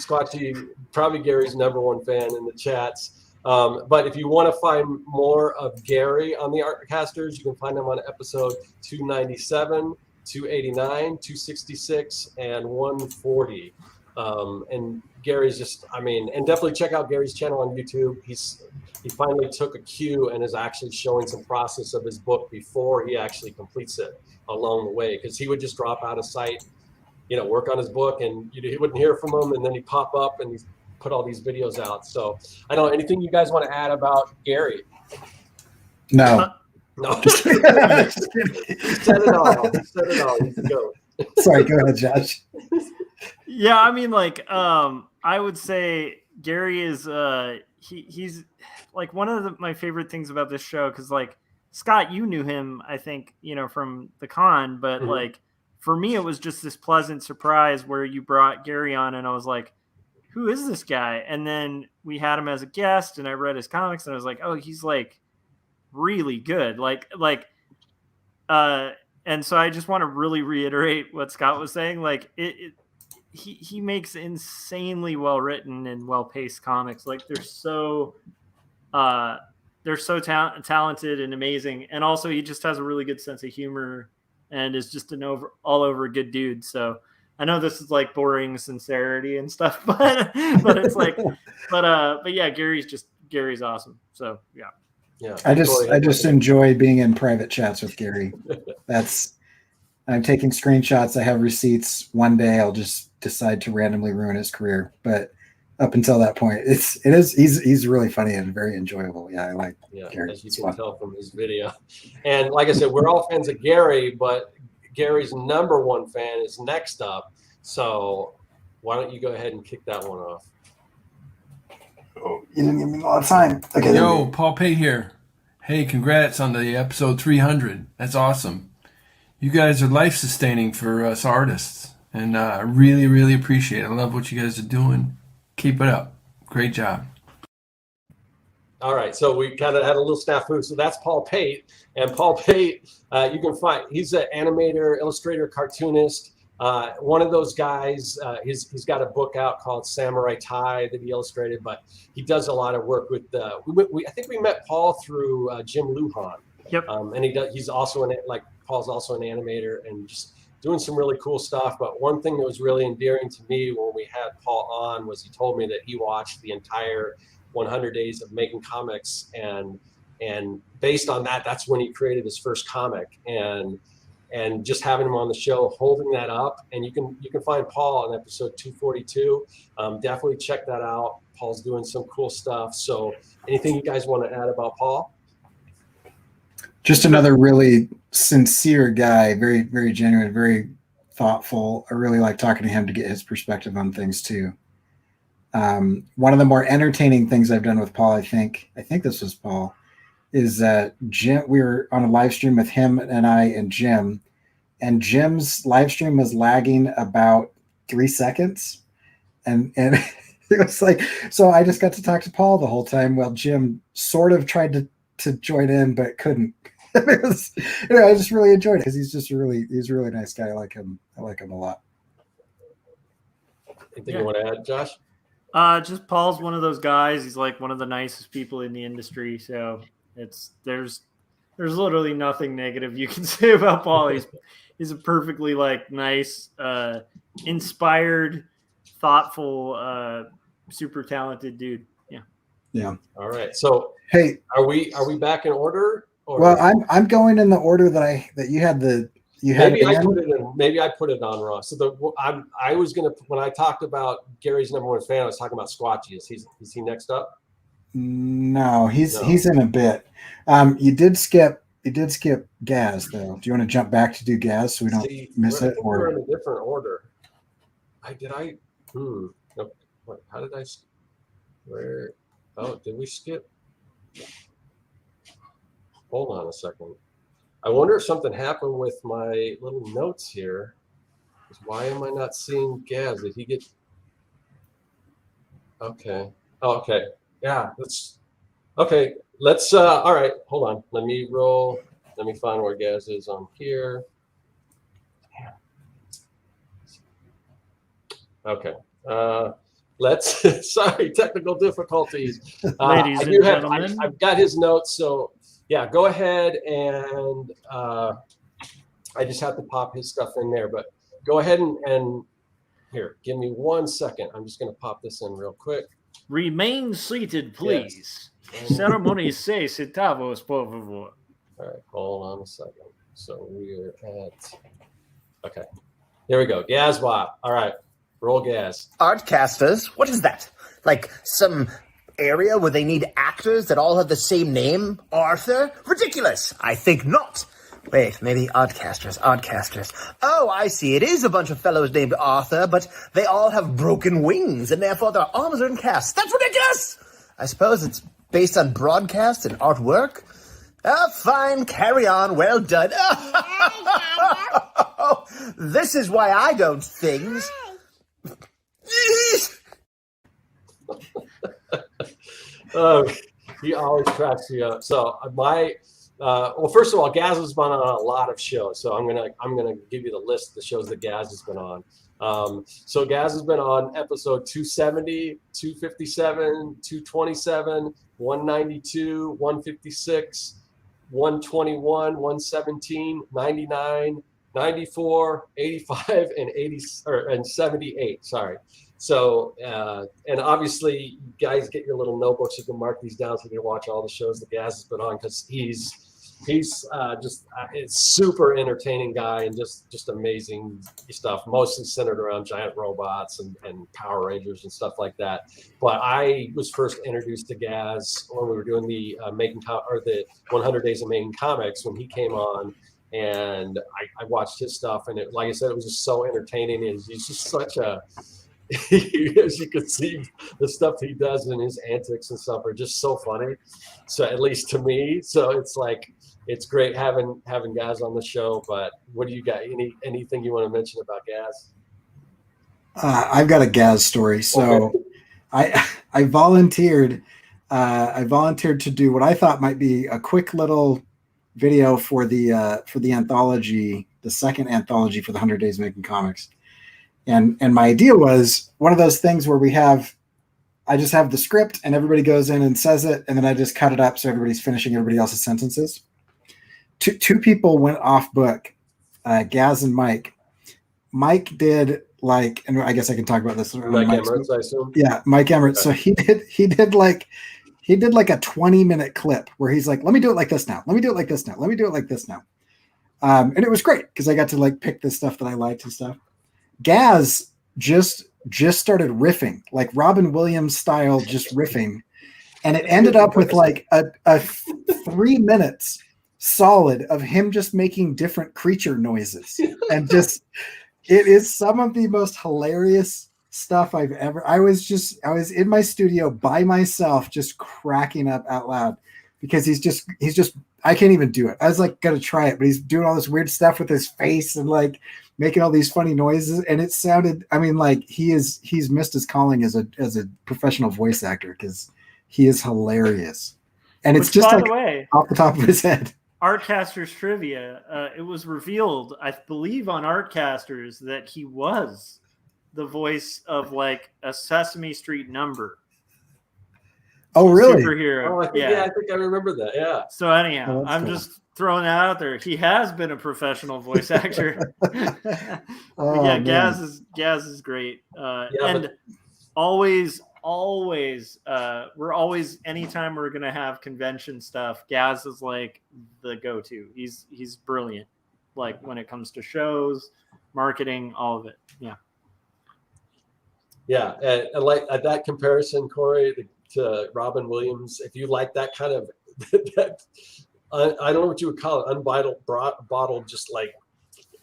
probably Gary's #1 fan in the chats. But if you want to find more of Gary on the Artcasters, you can find him on episode 297, 289, 266, and 140. And Gary's just, I mean, and definitely check out Gary's channel on YouTube. He finally took a cue and is actually showing some process of his book before he actually completes it along the way, because he would just drop out of sight, you know, work on his book, and he wouldn't hear from him, and then he'd pop up and he's put all these videos out. So I don't know, anything you guys want to add about Gary? No. No. He said it all. He said it all. He's a goat. Sorry, go ahead, Josh. Yeah, I mean, like, I would say Gary is he's like one of my favorite things about this show, because like Scott, you knew him, I think, you know, from the con, but like for me, it was just this pleasant surprise where you brought Gary on, and I was like, who is this guy? And then we had him as a guest, and I read his comics, and I was like, oh, he's like really good, and so I just want to really reiterate what Scott was saying. Like he makes insanely well written and well paced comics. Like they're so talented and amazing, and also he just has a really good sense of humor and is just an all over good dude. So I know this is like boring sincerity and stuff, but it's like, but yeah, Gary's awesome. So yeah. Yeah. I just enjoy being in private chats with Gary. I'm taking screenshots. I have receipts. One day I'll just decide to randomly ruin his career. But up until that point, he's really funny and very enjoyable. Yeah, I like Gary. As you can tell from his video. And like I said, we're all fans of Gary, but Gary's number one fan is next up. So why don't you go ahead and kick that one off? Oh, you didn't give me a lot of time. Okay. Yo, Paul Pate here. Hey, congrats on the episode 300. That's awesome. You guys are life-sustaining for us artists, and I really, really appreciate it. I love what you guys are doing. Keep it up. Great job. All right, so we kind of had a little snafu. So that's Paul Pate, and Paul Pate, you can find, he's an animator, illustrator, cartoonist. One of those guys, he's got a book out called Samurai Tie that he illustrated, but he does a lot of work with, I think we met Paul through Jim Luhan. Yep. And he's also Paul's also an animator and just doing some really cool stuff. But one thing that was really endearing to me when we had Paul on was he told me that he watched the entire 100 days of making comics, and based on that, that's when he created his first comic. And just having him on the show, holding that up, and you can find Paul on episode 242. Definitely check that out. Paul's doing some cool stuff. So anything you guys want to add about Paul? Just another really sincere guy, very, very genuine, very thoughtful. I really like talking to him to get his perspective on things too. One of the more entertaining things I've done with Paul, I think this was Paul, is that Jim, we were on a live stream with him and I and Jim, and Jim's live stream was lagging about 3 seconds. And it was like, so I just got to talk to Paul the whole time while Jim sort of tried to join in, but couldn't. It was, I just really enjoyed it because he's a really nice guy. I like him a lot. Anything you want to add, Josh? Just Paul's one of those guys. He's like one of the nicest people in the industry. So there's literally nothing negative you can say about Paul. He's a perfectly like nice, inspired, thoughtful, super talented dude. Yeah. Yeah. All right. So hey, are we back in order? Or? Well, I'm going in the order that you had maybe I put it on wrong. So I was gonna, when I talked about Gary's number one fan, I was talking about Squatchy. Is he next up? No, he's in a bit. You did skip Gaz though. Do you want to jump back to do Gaz so we don't miss it? Or we're in a different order. How did I? Where? Oh, did we skip? Hold on a second. I wonder if something happened with my little notes here. Why am I not seeing Gaz? Did he get? Okay. Oh, okay. Yeah. Okay. Let's. All right. Hold on. Let me roll. Let me find where Gaz is on here. Okay. let's. Sorry, technical difficulties. Ladies and gentlemen. I've got his notes, so yeah, go ahead and I just have to pop his stuff in there. But go ahead and here, give me 1 second. I'm just going to pop this in real quick. Remain seated, please. Yes. Ceremony 6 centavos, por favor. All right, hold on a second. So we're at, okay, here we go. Gazbot. All right, roll gas. Artcasters? What is that? Like some area where they need actors that all have the same name? Arthur? Ridiculous. I think not. Wait, maybe Artcasters. Oh, I see. It is a bunch of fellows named Arthur, but they all have broken wings, and therefore their arms are in casts. That's ridiculous! I suppose it's based on broadcast and artwork? Fine, carry on. Well done. This is why I don't things. He always cracks me up. So well, first of all, Gaz has been on a lot of shows. So I'm gonna give you the list of the shows that Gaz has been on. So Gaz has been on episode 270, 257, 227, 192, 156. 121, 117, 99, 94, 85, and 78. Sorry. So, and obviously, you guys get your little notebooks. You can mark these down so you can watch all the shows that Gaz has been on because he's just a super entertaining guy and just amazing stuff. Mostly centered around giant robots and Power Rangers and stuff like that. But I was first introduced to Gaz when we were doing the the 100 Days of Making Comics when he came on, and I watched his stuff, and like I said, it was just so entertaining. And he's just such a as you can see, the stuff he does and his antics and stuff are just so funny. So at least to me, so it's like it's great having Gaz on the show. But what do you got? Anything you want to mention about Gaz? I've got a Gaz story. So okay. I volunteered to do what I thought might be a quick little video for the anthology, the second anthology for the 100 Days Making Comics. And my idea was one of those things where I just have the script and everybody goes in and says it, and then I just cut it up so everybody's finishing everybody else's sentences. Two people went off book, Gaz and Mike. Mike did and I guess I can talk about this. Mike Emirates, I assume. Yeah, Mike Emirates. So he did like a 20-minute clip where he's like, "Let me do it like this now. Let me do it like this now. Let me do it like this now." And it was great because I got to pick the stuff that I liked and stuff. Gaz just started riffing, like Robin Williams style, just riffing, and it ended up with a 3 minutes solid of him just making different creature noises, and it is some of the most hilarious stuff I've ever. I was in my studio by myself, just cracking up out loud because he's just I can't even do it. I was gonna try it, but he's doing all this weird stuff with his face and making all these funny noises, and it sounded. I mean, he's missed his calling as a professional voice actor because he is hilarious, and it's just by the way, off the top of his head. Artcasters trivia. It was revealed, I believe, on Artcasters that he was the voice of a Sesame Street number. Oh, really? Superhero. Oh, I think I remember that. Yeah. So anyhow, I'm cool. Just throwing that out there. He has been a professional voice actor. Oh, Gaz is great. And always, we're always, anytime we're gonna have convention stuff, Gaz is the go-to. He's brilliant. When it comes to shows, marketing, all of it. Yeah. Yeah, and at that comparison, Cory, to Robin Williams, if you like that kind of I don't know what you would call it, unbottled, just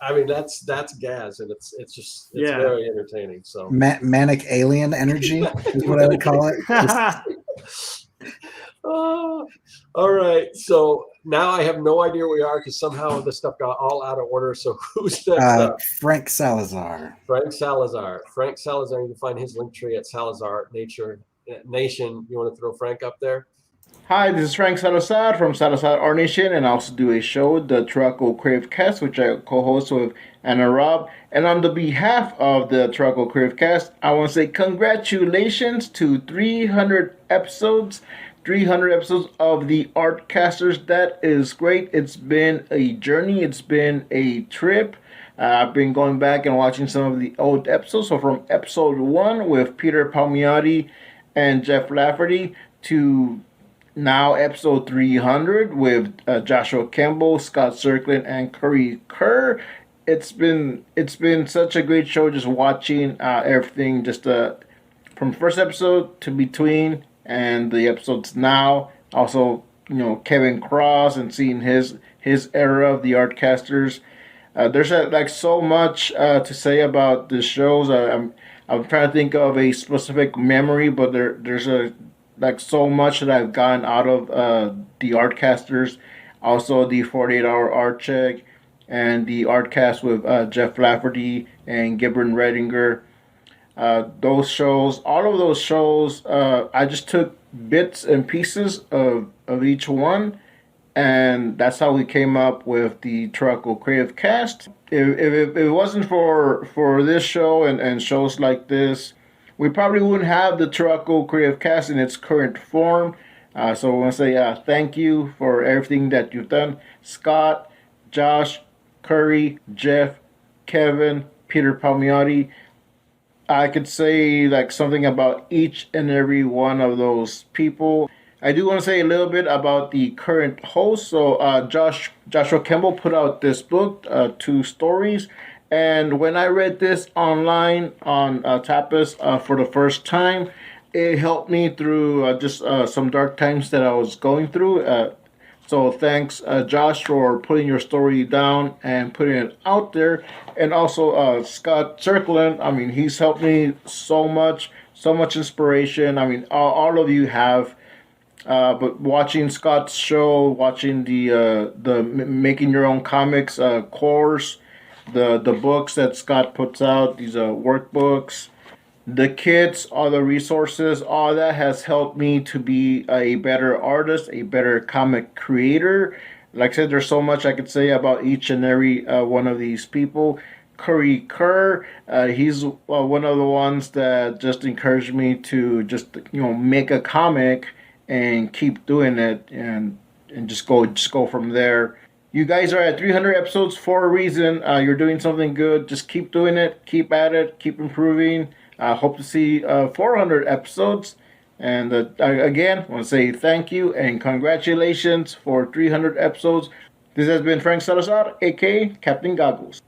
I mean that's Gaz, and it's very entertaining. So manic alien energy is what I would call it. All right, so now I have no idea where we are because somehow this stuff got all out of order. So who's next up? Frank Salazar. Frank Salazar. You can find his link tree at Salazar Nation. You want to throw Frank up there? Hi, this is Frank Salazar from Salazar Our Nation, and I also do a show, the Truckle Crave Cast, which I co-host with Anna Robb. And on the behalf of the Truckle Crave Cast, I want to say congratulations to 300 episodes. 300 episodes of the Artcasters. That is great. It's been a journey. It's been a trip. I've been going back and watching some of the old episodes. So from episode 1 with Peter Palmiotti and Jeff Lafferty to now episode 300 with Joshua Kemble, Scott Serkland, and Cory Kerr. It's been such a great show just watching everything just from first episode to between and the episodes now. Also, Kevin Cross and seeing his era of the Artcasters. There's like so much to say about the shows. I'm trying to think of a specific memory, but there's so much that I've gotten out of the Artcasters. Also, the 48-hour art check and the Artcast with Jeff Lafferty and Gibran Redinger. Those shows, all of those shows, I just took bits and pieces of each one, and that's how we came up with the Truckle Creative Cast. If it wasn't for this show and shows like this, we probably wouldn't have the Truckle Creative Cast in its current form. So I want to say thank you for everything that you've done. Scott, Josh, Cory, Jeff, Kevin, Peter Palmiotti. I could say something about each and every one of those people. I do want to say a little bit about the current host. So Joshua Campbell put out this book, 2 stories. And when I read this online on Tapas for the first time, it helped me through just some dark times that I was going through. So thanks, Josh, for putting your story down and putting it out there. And also Scott Serkland. I mean, he's helped me so much inspiration. I mean, all of you have. But watching Scott's show, watching the making your own comics course, the books that Scott puts out, these workbooks, the kits, all the resources, all that has helped me to be a better artist, a better comic creator. Like I said, there's so much I could say about each and every one of these people. Cory Kerr, he's one of the ones that just encouraged me to just make a comic and keep doing it and just go from there. You guys are at 300 episodes for a reason. You're doing something good. Just keep doing it. Keep at it. Keep improving. Hope to see 400 episodes. And again, I want to say thank you and congratulations for 300 episodes. This has been Frank Salazar, a.k.a. Captain Goggles.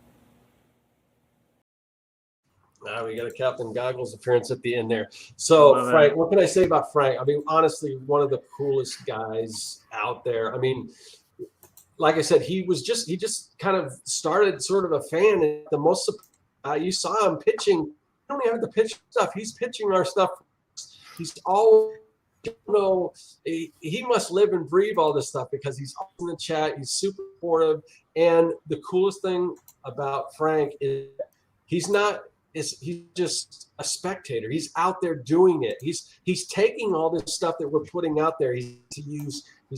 We got a Captain Goggles appearance at the end there. So, Frank, what can I say about Frank? I mean, honestly, one of the coolest guys out there. I mean, like I said, he just kind of started sort of a fan. And the most you saw him pitching. You don't even have to pitch stuff. He's pitching our stuff. He's all, he must live and breathe all this stuff because he's always in the chat. He's super supportive. And the coolest thing about Frank is he's just a spectator. He's out there doing it. He's taking all this stuff that we're putting out there. He's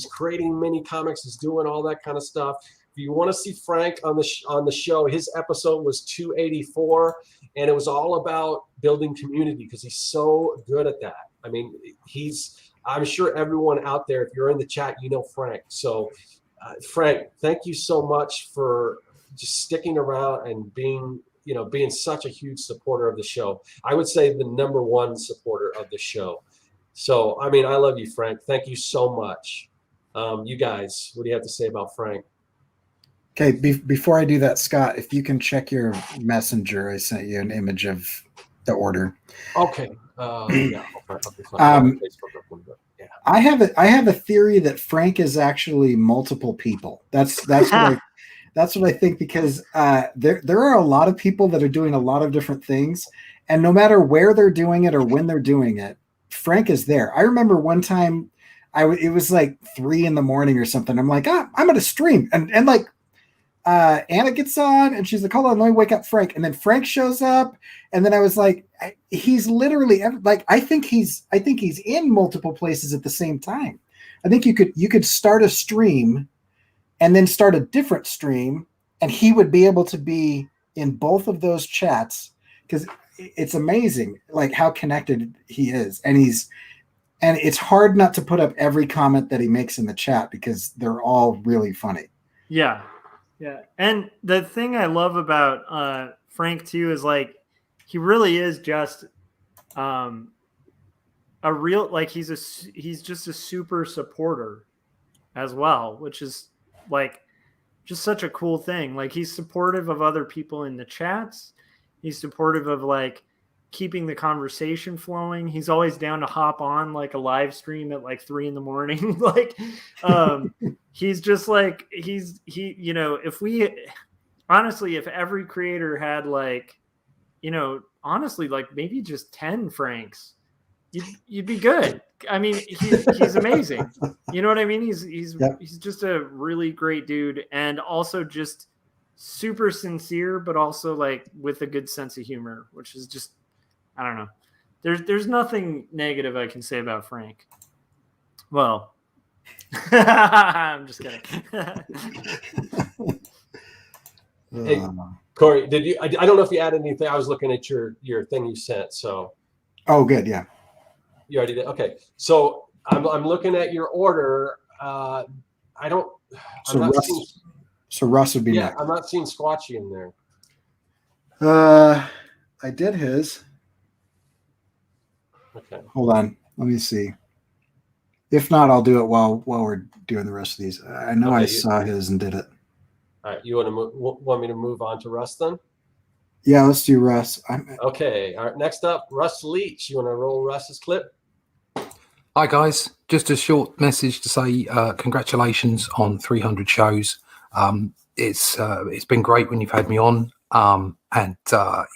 creating mini comics. He's doing all that kind of stuff. If you want to see Frank on the show, his episode was 284, and it was all about building community because he's so good at that. I mean, I'm sure everyone out there, if you're in the chat, you know Frank. So, Frank, thank you so much for just sticking around and being such a huge supporter of the show. I would say the number one supporter of the show. So, I mean, I love you, Frank. Thank you so much. You guys, what do you have to say about Frank? Okay, before I do that, Scott, if you can check your messenger, I sent you an image of the order. Okay. Yeah. I have a theory that Frank is actually multiple people. That's what I think, because there are a lot of people that are doing a lot of different things, and no matter where they're doing it or when they're doing it, Frank is there. I remember one time, it was like 3 a.m. or something. I'm like, I'm at a stream, and Anna gets on, and she's like, hold on, let me wake up Frank, and then Frank shows up, and then I was like, he's literally I think he's in multiple places at the same time. I think you could start a stream and then start a different stream, and he would be able to be in both of those chats, because it's amazing like how connected he is. And it's hard not to put up every comment that he makes in the chat because they're all really funny. Yeah. Yeah. And the thing I love about Frank too is like he really is just a real, like he's just a super supporter as well, which is like just such a cool thing. Like he's supportive of other people in the chats. He's supportive of like keeping the conversation flowing. He's always down to hop on like a live stream at like 3 a.m. Like he's just like he you know, if every creator had like, you know, honestly, like maybe just 10 Franks, you'd be good. I mean, he's amazing. You know what I mean? He's just a really great dude, and also just super sincere, but also like with a good sense of humor, which is just, I don't know. There's nothing negative I can say about Frank. Well, I'm just kidding. Hey, Cory, did you? I don't know if you added anything. I was looking at your thing you sent. So. Oh, good. Yeah. You already did. Okay. So I'm looking at your order. So Russ would be yeah, next. I'm not seeing Squatchy in there. I did his. Okay. Hold on. Let me see. If not, I'll do it while we're doing the rest of these. I know I saw his and did it. All right. You want me to move on to Russ then? Yeah, let's do Russ. Okay. All right. Next up, Russ Leach. You want to roll Russ's clip? Hi guys, just a short message to say congratulations on 300 shows. It's been great when you've had me on, and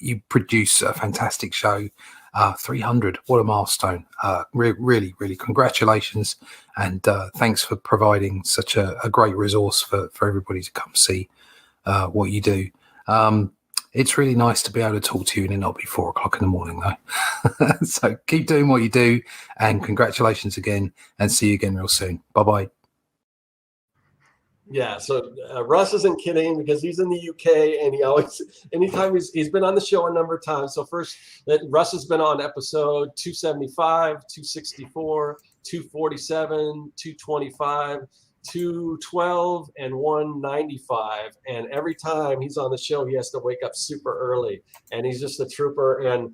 you produce a fantastic show. 300, what a milestone! Really, congratulations, and thanks for providing such a great resource for everybody to come see what you do. It's really nice to be able to talk to you and it not be 4 o'clock in the morning, though. So keep doing what you do, and congratulations again, and see you again real soon. Bye-bye. Yeah, so Russ isn't kidding because he's in the UK, and he always, anytime he's been on the show a number of times. So first, Russ has been on episode 275, 264, 247, 225, 212, and 195, and every time he's on the show he has to wake up super early, and he's just a trooper, and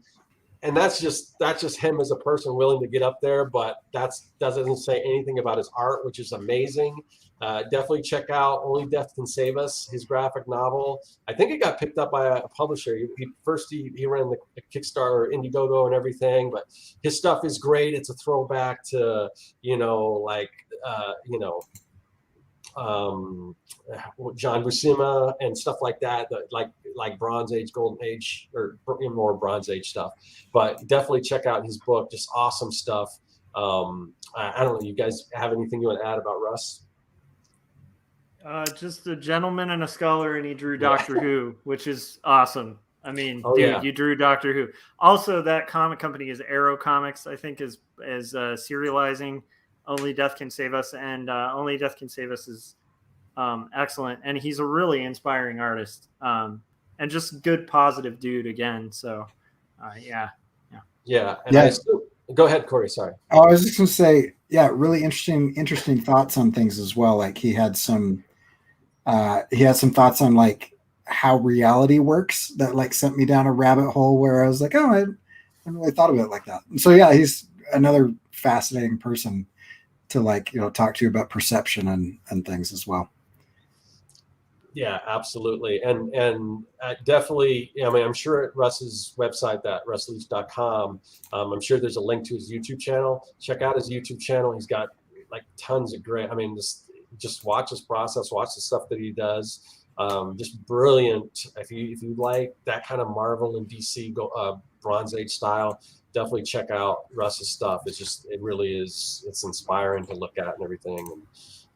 that's just him as a person willing to get up there. But doesn't say anything about his art, which is amazing. Definitely check out Only Death Can Save Us, his graphic novel. I think it got picked up by a publisher. He ran the Kickstarter, Indiegogo, and everything, but his stuff is great. It's a throwback to John Buscema and stuff like that, like Bronze Age, Golden Age, or more Bronze Age stuff. But definitely check out his book. Just awesome stuff. I don't know. You guys have anything you want to add about Russ? Just a gentleman and a scholar, and he drew Doctor Who, which is awesome. I mean, you drew Doctor Who. Also, that comic company is Arrow Comics, I think, is serializing Only Death Can Save Us, and Only Death Can Save Us is excellent. And he's a really inspiring artist, and just good, positive dude again. So, yeah. Go ahead, Cory. Sorry. Oh, I was just going to say, yeah, really interesting thoughts on things as well. Like he had some thoughts on like how reality works that like sent me down a rabbit hole where I was like, oh, I hadn't really thought of it like that. And so, yeah, he's another fascinating person to talk to you about perception and things as well. Yeah, absolutely. And definitely, I mean, I'm sure at Russ's website, that russleach.com, I'm sure there's a link to his YouTube channel. Check out his YouTube channel. He's got like tons of great, I mean, just watch his process, watch the stuff that he does. Just brilliant. If you like that kind of Marvel and DC Bronze Age style, definitely check out Russ's stuff. It really is, it's inspiring to look at and everything,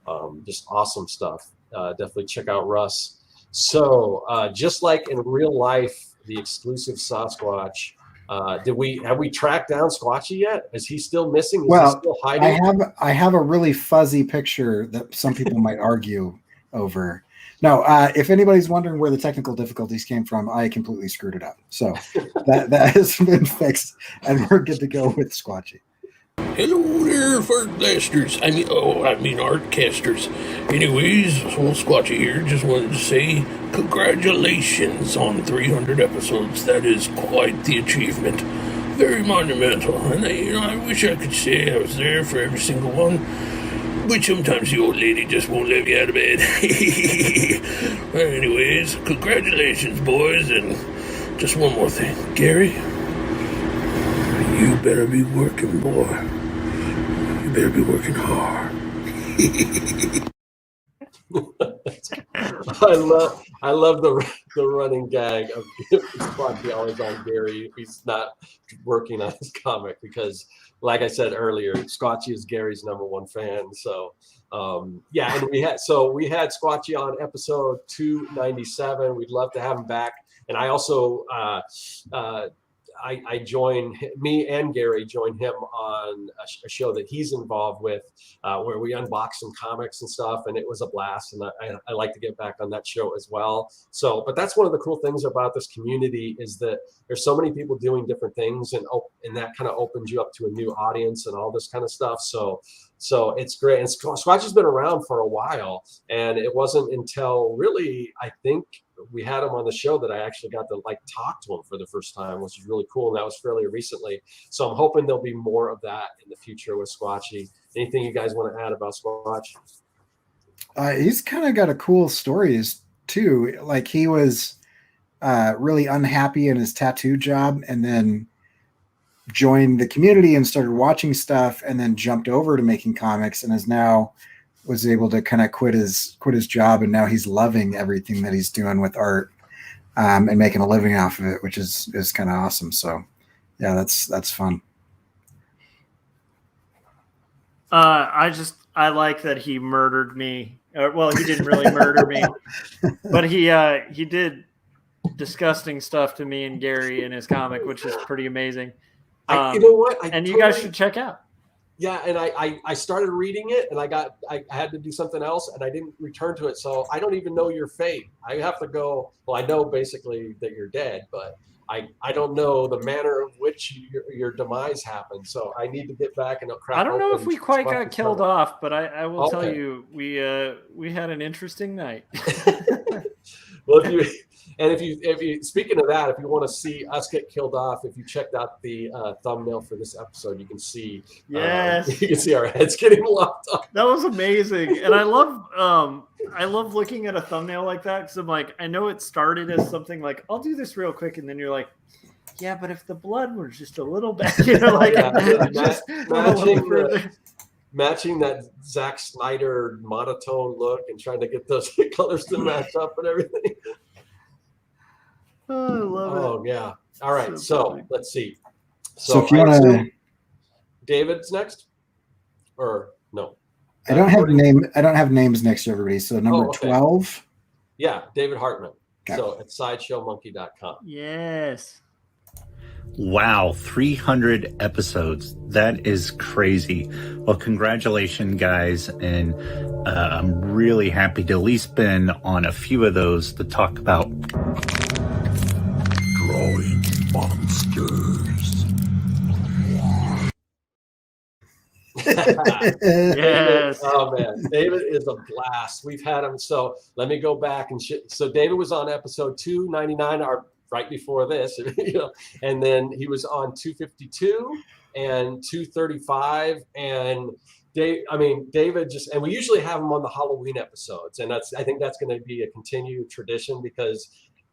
and just awesome stuff. Definitely check out Russ. So just like in real life, the exclusive Sasquatch, have we tracked down Squatchy yet? Is he still missing? Is Well, he still hiding? I have a really fuzzy picture that some people might argue over. No, if anybody's wondering where the technical difficulties came from, I completely screwed it up. So that has been fixed, and we're good to go with Squatchy. Hello there, Artcasters. I mean Artcasters. Anyways, old Squatchy here. Just wanted to say congratulations on 300 episodes. That is quite the achievement. Very monumental. And I wish I could say I was there for every single one. But sometimes the old lady just won't let me out of bed. Anyways, congratulations, boys. And just one more thing. Gary, you better be working, boy. You better be working hard. I love the running gag of Squatchy always on Gary if he's not working on his comic, because like I said earlier, Squatchy is Gary's #1 fan. So and we had Squatchy on episode 297. We'd love to have him back. And I also me and Gary joined him on a show that he's involved with, where we unbox some comics and stuff, and it was a blast. And I like to get back on that show as well. So, but that's one of the cool things about this community is that there's so many people doing different things, and that kind of opens you up to a new audience and all this kind of stuff. So it's great. And Squatch has been around for a while, and it wasn't until really, I think, we had him on the show that I actually got to talk to him for the first time, which is really cool. And that was fairly recently. So I'm hoping there'll be more of that in the future with Squatchy. Anything you guys want to add about Squatch? He's kind of got a cool stories too. Like he was really unhappy in his tattoo job, and then joined the community and started watching stuff, and then jumped over to making comics, and is now was able to kind of quit his job, and now he's loving everything that he's doing with art, and making a living off of it, which is kind of awesome. So yeah, that's fun. I like that he murdered me. Well, he didn't really murder me, but he did disgusting stuff to me and Gary in his comic, which is pretty amazing. You know what? You guys should check out. Yeah, and I started reading it, and I had to do something else, and I didn't return to it. So I don't even know your fate. I have to go. Well, I know basically that you're dead, but I don't know the manner of which your demise happened. So I need to get back and crack. I don't know if we quite got killed off, but I will tell you, we had an interesting night. Well, if you speaking of that, if you want to see us get killed off, if you checked out the thumbnail for this episode, you can see you can see our heads getting lopped off. That was amazing, and I love looking at a thumbnail like that, because I'm like, I know it started as something like, I'll do this real quick, and then you're like, yeah, but if the blood was just a little bit, matching that Zack Snyder monotone look and trying to get those colors to match up and everything. Oh, I love it. Oh yeah. All right. So let's see. So if you want to, David's next, or no? I don't have names next to everybody. So number 12. Yeah, David Hartman. Okay. So at sideshowmonkey.com. Yes. Wow, 300 episodes. That is crazy. Well, congratulations, guys. And I'm really happy to at least been on a few of those to talk about drawing monsters. Yes. Oh man, David is a blast. We've had him. So let me go back and so David was on episode 299, right before this, and then he was on 252 and 235, and David just, and we usually have him on the Halloween episodes, and I think that's going to be a continued tradition, because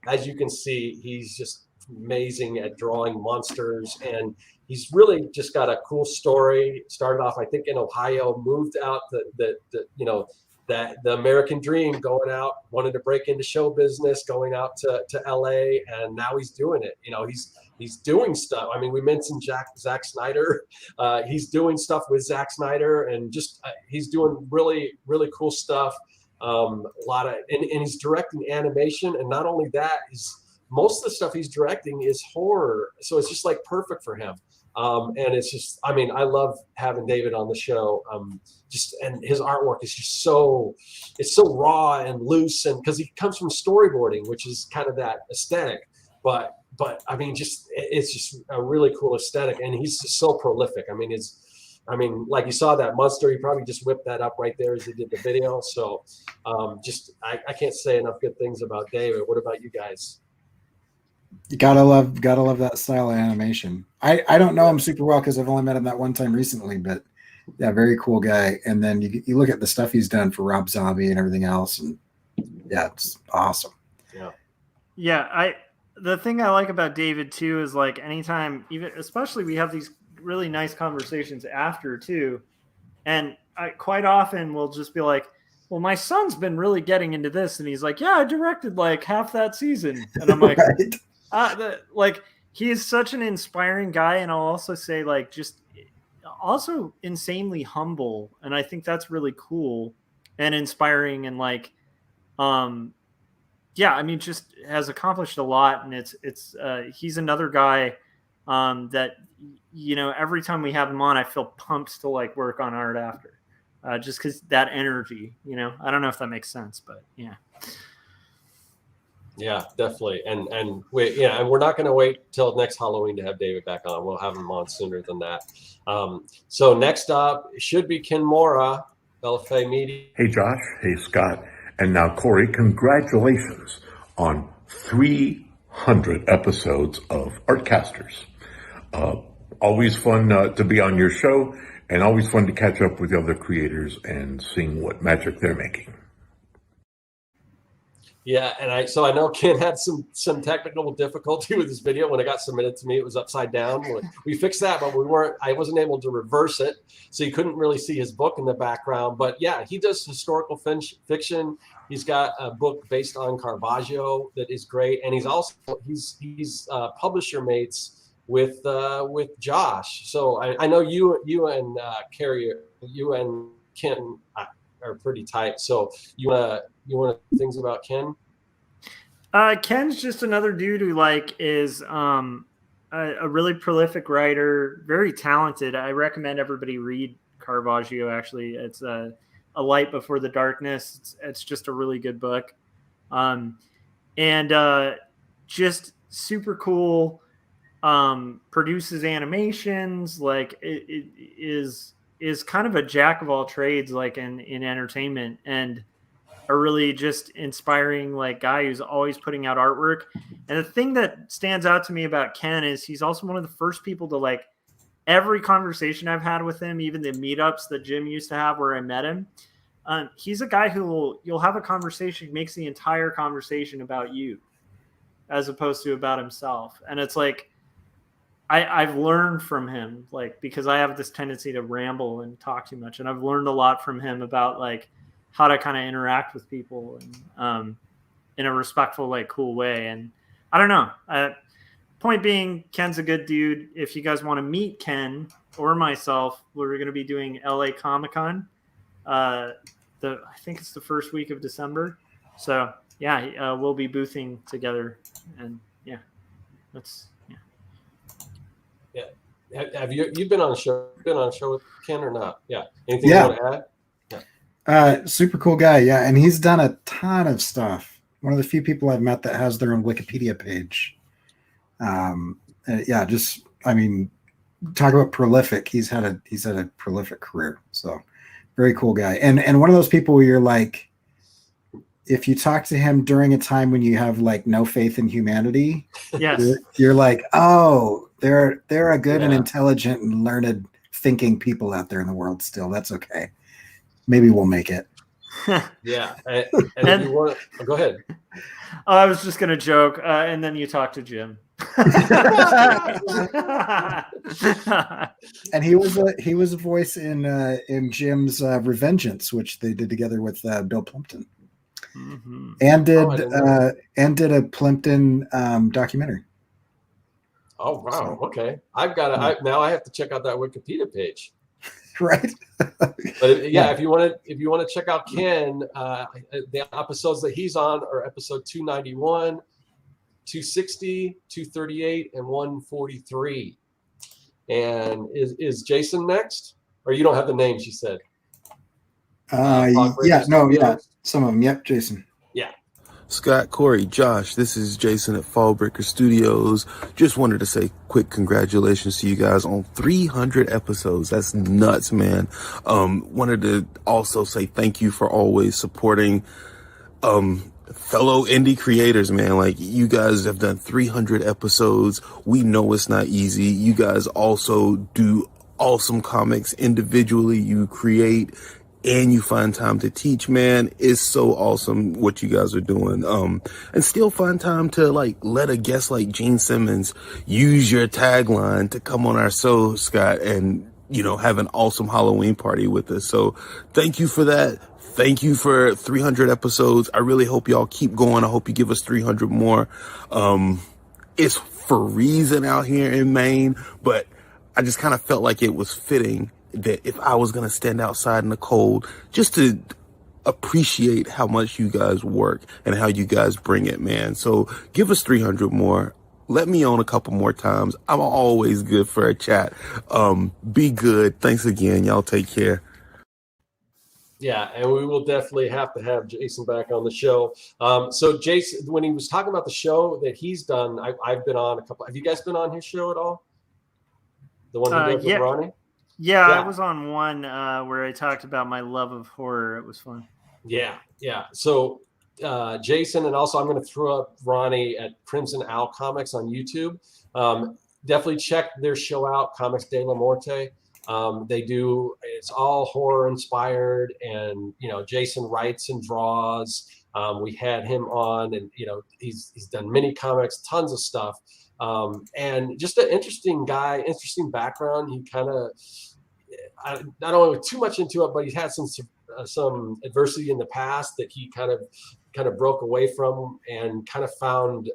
as you can see, he's just amazing at drawing monsters, and he's really just got a cool story. Started off, I think, in Ohio, moved out that the American dream, going out, wanted to break into show business, going out to LA, and now he's doing it. He's doing stuff. I mean, we mentioned Zack Snyder. He's doing stuff with Zack Snyder, and just he's doing really, really cool stuff. And he's directing animation, and not only that, most of the stuff he's directing is horror, so it's just like perfect for him. And it's just, I mean, I love having David on the show. And his artwork is just it's so raw and loose, and because he comes from storyboarding, which is kind of that aesthetic. But I mean, it's just a really cool aesthetic, and he's just so prolific. I mean, like you saw that monster, he probably just whipped that up right there as he did the video. So, I can't say enough good things about David. What about you guys? You gotta love that style of animation. I don't know him super well because I've only met him that one time recently, but yeah, very cool guy. And then you look at the stuff he's done for Rob Zombie and everything else, and yeah, it's awesome. Yeah. The thing I like about David too is like anytime, even especially we have these really nice conversations after too, and I quite often will just be like, well, my son's been really getting into this, and he's like, yeah, I directed like half that season, and I'm like, like he is such an inspiring guy, and I'll also say like just also insanely humble, and I think that's really cool and inspiring, and like yeah, I mean, just has accomplished a lot, and it's he's another guy that, you know, every time we have him on, I feel pumped to like work on art after, just because that energy, you know. I don't know if that makes sense, but yeah. Yeah, definitely. And we're not going to wait till next Halloween to have David back on. We'll have him on sooner than that. So next up should be Ken Mora, LFA Media. Hey, Josh. Hey, Scott. And now, Cory, congratulations on 300 episodes of Artcasters. Always fun to be on your show, and always fun to catch up with the other creators and seeing what magic they're making. Yeah, and I know Ken had some technical difficulty with this video. When it got submitted to me, it was upside down. We fixed that, but I wasn't able to reverse it, so you couldn't really see his book in the background. But yeah, he does historical fiction. He's got a book based on Caravaggio that is great, and he's publisher mates with Josh. So I know you and Carrie, you and Ken are pretty tight. So you want things about Ken? Ken's just another dude who like is a really prolific writer, very talented. I recommend everybody read Caravaggio. Actually, it's a Light Before the Darkness. It's just a really good book, and just super cool. Produces animations. Like it is kind of a jack of all trades, like in entertainment, and a really just inspiring like guy who's always putting out artwork. And the thing that stands out to me about Ken is he's also one of the first people to like every conversation I've had with him, even the meetups that Jim used to have where I met him. He's a guy who you'll have a conversation, makes the entire conversation about you as opposed to about himself. And it's like, I've learned from him, like, because I have this tendency to ramble and talk too much. And I've learned a lot from him about like how to kind of interact with people and in a respectful, like cool way. And I don't know, point being, Ken's a good dude. If you guys want to meet Ken or myself, we're going to be doing LA Comic-Con. I think it's the first week of December. So yeah, we'll be boothing together, and yeah, that's, yeah. Have you been on a show with Ken or not? Yeah. Anything you want to add? Super cool guy. Yeah. And he's done a ton of stuff. One of the few people I've met that has their own Wikipedia page. Yeah, just, I mean, talk about prolific. He's had a prolific career. So very cool guy. And one of those people where you're like, if you talk to him during a time when you have like no faith in humanity, yes, you're like, oh, there are good and intelligent and learned thinking people out there in the world still. That's okay. Maybe we'll make it. Yeah. And if you want to, go ahead. I was just going to joke. And then you talk to Jim. And he was a voice in Jim's Revengeance, which they did together with Bill Plimpton. Mm-hmm. And did a Plimpton documentary. Oh wow! Okay, now I have to check out that Wikipedia page. Right. But if you want to check out Ken, the episodes that he's on are episode 291, 260, 238, and 143. And is Jason next? Or you don't have the names, you said? Yeah, some of them. Yep, Jason. Yeah. Scott, Cory, Josh, this is Jason at Fallbreaker Studios. Just wanted to say quick congratulations to you guys on 300 episodes. That's nuts, man. Wanted to also say thank you for always supporting fellow indie creators, man. Like, you guys have done 300 episodes. We know it's not easy. You guys also do awesome comics individually. You create and you find time to teach, man. It's so awesome what you guys are doing. And still find time to like let a guest like Gene Simmons use your tagline to come on our show, Scott, and have an awesome Halloween party with us. So thank you for that. Thank you for 300 episodes. I really hope y'all keep going. I hope you give us 300 more. It's freezing out here in Maine, but I just kind of felt like it was fitting that if I was going to stand outside in the cold, just to appreciate how much you guys work and how you guys bring it, man. So give us 300 more. Let me on a couple more times. I'm always good for a chat. Be good. Thanks again. Y'all take care. Yeah, and we will definitely have to have Jason back on the show. So Jason, when he was talking about the show that he's done, I've been on a couple. Have you guys been on his show at all? The one he did with Ronnie? Yeah, I was on one where I talked about my love of horror. It was fun. Yeah. So Jason, and also I'm going to throw up Ronnie at Crimson Owl Comics on YouTube. Definitely check their show out, Comics de la Morte. It's all horror inspired, and Jason writes and draws. We had him on, and he's done mini comics, tons of stuff. And just an interesting guy, interesting background. He kind of, I don't want to go too much into it, but he's had some adversity in the past that he kind of broke away from, and kind of found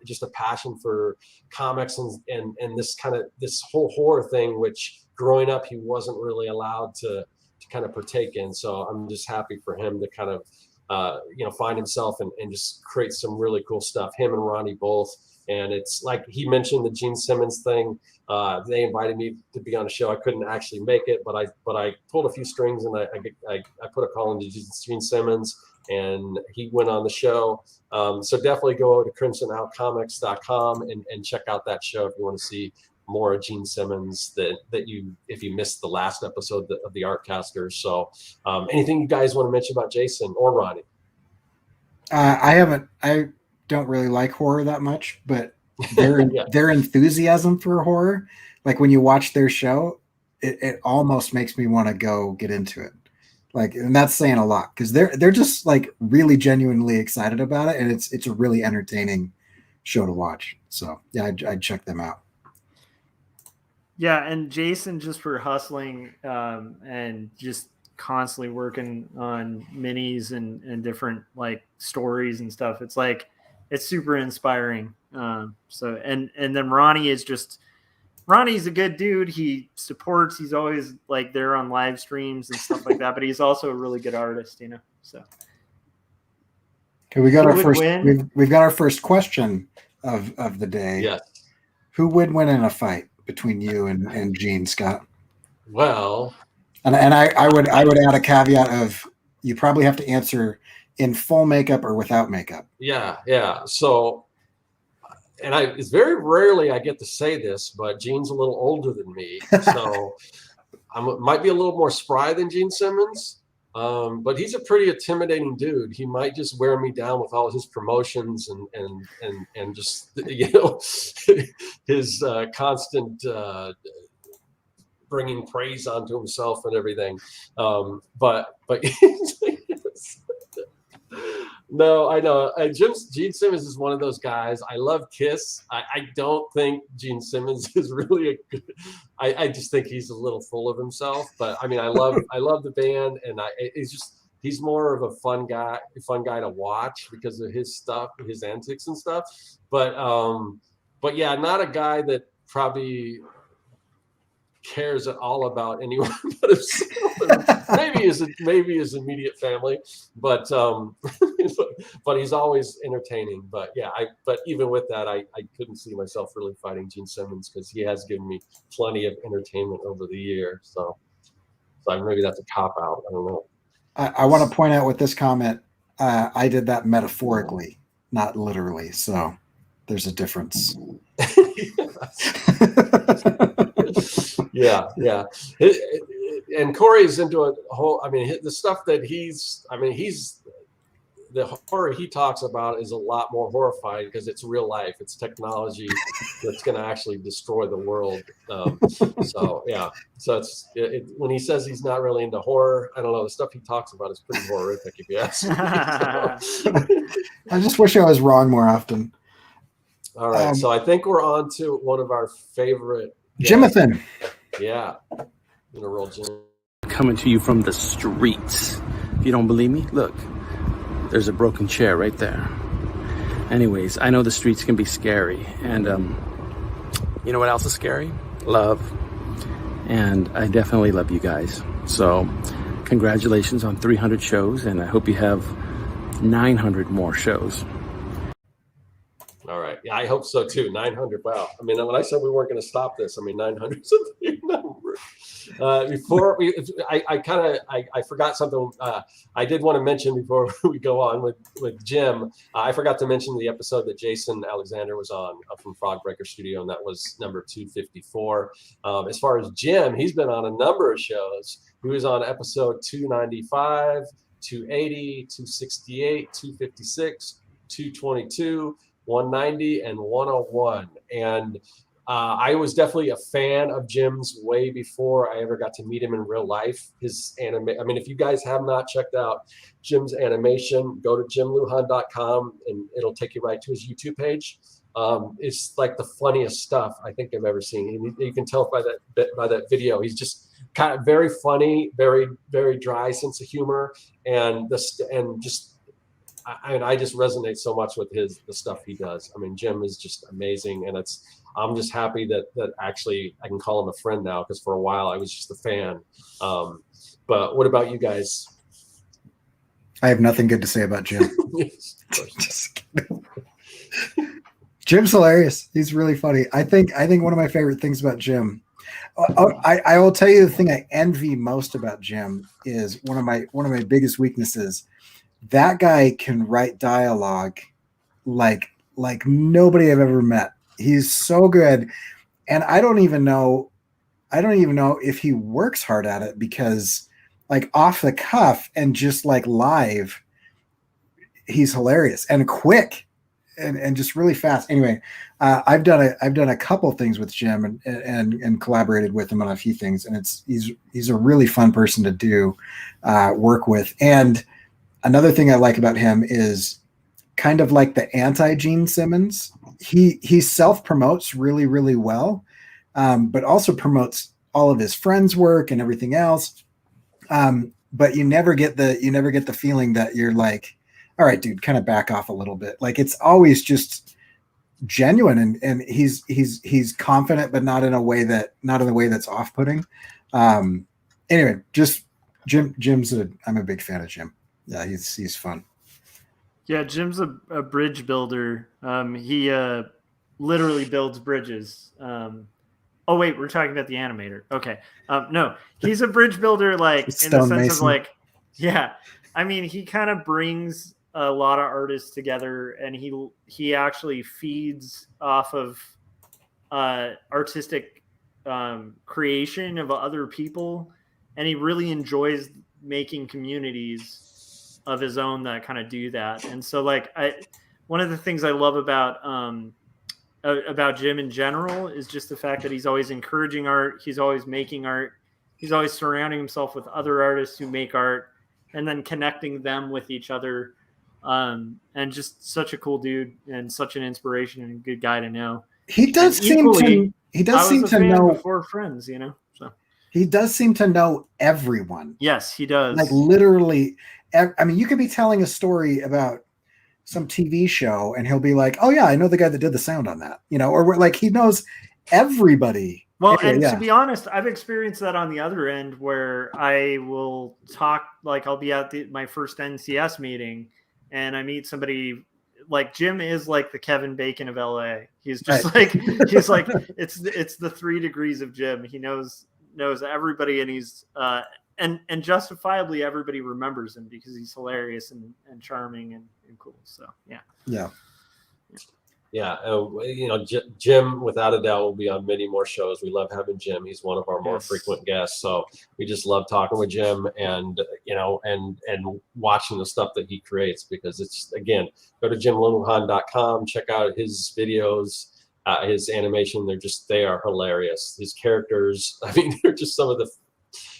just a passion for comics and this whole horror thing, which growing up he wasn't really allowed to kind of partake in. So I'm just happy for him to kind of find himself and just create some really cool stuff. Him and Ronnie both. And it's like he mentioned the Gene Simmons thing. They invited me to be on a show. I couldn't actually make it, but I pulled a few strings, and I put a call into Gene Simmons, and he went on the show. So definitely go over to crimsonowlcomics.com and check out that show if you want to see more of Gene Simmons if you missed the last episode of the Artcasters. So anything you guys want to mention about Jason or Ronnie? I don't really like horror that much, but their enthusiasm for horror, like when you watch their show, it almost makes me want to go get into it. Like, and that's saying a lot, because they're just like really genuinely excited about it, and it's a really entertaining show to watch. So yeah, I'd check them out. Yeah, and Jason, just for hustling and just constantly working on minis and different like stories and stuff. It's super inspiring. So and then Ronnie's a good dude. He supports. He's always like there on live streams and stuff like that. But he's also a really good artist, So okay, we got we've got our first question of the day. Yes. Who would win in a fight between you and Gene, Scott? Well, and I would add a caveat of you probably have to answer in full makeup or without makeup. Yeah. So, and it's very rarely I get to say this, but Gene's a little older than me, so I might be a little more spry than Gene Simmons. But he's a pretty intimidating dude. He might just wear me down with all his promotions and just his constant bringing praise onto himself and everything. But no, I know. Gene Simmons is one of those guys. I love Kiss. I don't think Gene Simmons is really a good. I just think he's a little full of himself. But I mean, I love the band, and he's more of a fun guy to watch because of his stuff, his antics and stuff. But yeah, not a guy that probably cares at all about anyone but himself. maybe his immediate family, but but he's always entertaining. But yeah, but even with that, I couldn't see myself really fighting Gene Simmons because he has given me plenty of entertainment over the year. So maybe that's a cop out. I don't know. I want to point out with this comment, I did that metaphorically, not literally. So there's a difference. Yeah. And Cory's into a whole, I mean, the stuff that the horror he talks about is a lot more horrifying because it's real life. It's technology that's going to actually destroy the world. So it's when he says he's not really into horror, I don't know. The stuff he talks about is pretty horrific, if you ask me. I just wish I was wrong more often. All right, so I think we're on to one of our favorite Jimathan. Yeah, I'm gonna roll Jim. Coming to you from the streets. If you don't believe me, look. There's a broken chair right there. Anyways, I know the streets can be scary, and you know what else is scary? Love. And I definitely love you guys. So, congratulations on 300 shows, and I hope you have 900 more shows. All right. Yeah, I hope so too. 900. Wow. I mean, when I said we weren't going to stop this, I mean, 900 is a big number. Before I forgot something. I did want to mention before we go on with Jim. I forgot to mention the episode that Jason Alexander was on from Frogbreaker Studio, and that was number 254. As far as Jim, he's been on a number of shows. He was on episode 295, 280, 268, 256, 222. 190 and 101, and I was definitely a fan of Jim's way before I ever got to meet him in real life. His anime, I mean, if you guys have not checked out Jim's animation, go to jimluhan.com and it'll take you right to his YouTube page. It's like the funniest stuff I think I've ever seen. You can tell by that video. He's just kind of very funny, very, very dry sense of humor, and I just resonate so much with the stuff he does. I mean, Jim is just amazing, and I'm just happy that actually I can call him a friend now, because for a while I was just a fan. But what about you guys? I have nothing good to say about Jim. Just kidding. Jim's hilarious. He's really funny. I think one of my favorite things about Jim. I will tell you the thing I envy most about Jim is one of my biggest weaknesses. That guy can write dialogue like nobody I've ever met. He's so good. And I don't even know if he works hard at it, because like off the cuff and just like live, he's hilarious and quick and just really fast. Anyway, I've done a couple things with Jim and collaborated with him on a few things, and he's a really fun person to do work with. And another thing I like about him is kind of like the anti-Gene Simmons. He self-promotes really, really well, but also promotes all of his friends' work and everything else. But you never get the feeling that you're like, all right, dude, kind of back off a little bit. Like, it's always just genuine, and he's confident, but not in a way that's off-putting. Anyway, just I'm a big fan of Jim. Yeah, he's fun. Yeah, Jim's a bridge builder. He literally builds bridges. Oh wait, we're talking about the animator. Okay. No, he's a bridge builder, like in the sense of like, yeah. I mean, he kind of brings a lot of artists together, and he actually feeds off of artistic creation of other people, and he really enjoys making communities of his own that kind of do that. And so like one of the things I love about Jim in general is just the fact that he's always encouraging art, he's always making art, he's always surrounding himself with other artists who make art, and then connecting them with each other, and just such a cool dude and such an inspiration and a good guy to know. He does seem to know before friends, you know. So he does seem to know everyone. Yes, he does. Like literally, I mean, you could be telling a story about some TV show, and he'll be like, "Oh yeah, I know the guy that did the sound on that," you know, or like he knows everybody. Well, anyway, and to be honest, I've experienced that on the other end, where I will talk, like I'll be at my first NCS meeting, and I meet somebody like Jim is like the Kevin Bacon of LA. He's just he's like it's the 3 degrees of Jim. He knows everybody, and he's and justifiably everybody remembers him because he's hilarious and charming and cool. So yeah. Jim, without a doubt, will be on many more shows. We love having Jim. He's one of our more frequent guests. So we just love talking with Jim and watching the stuff that he creates, because it's, again, go to jimluhan.com, check out his videos, his animation. They are hilarious. His characters, I mean, they're just some of the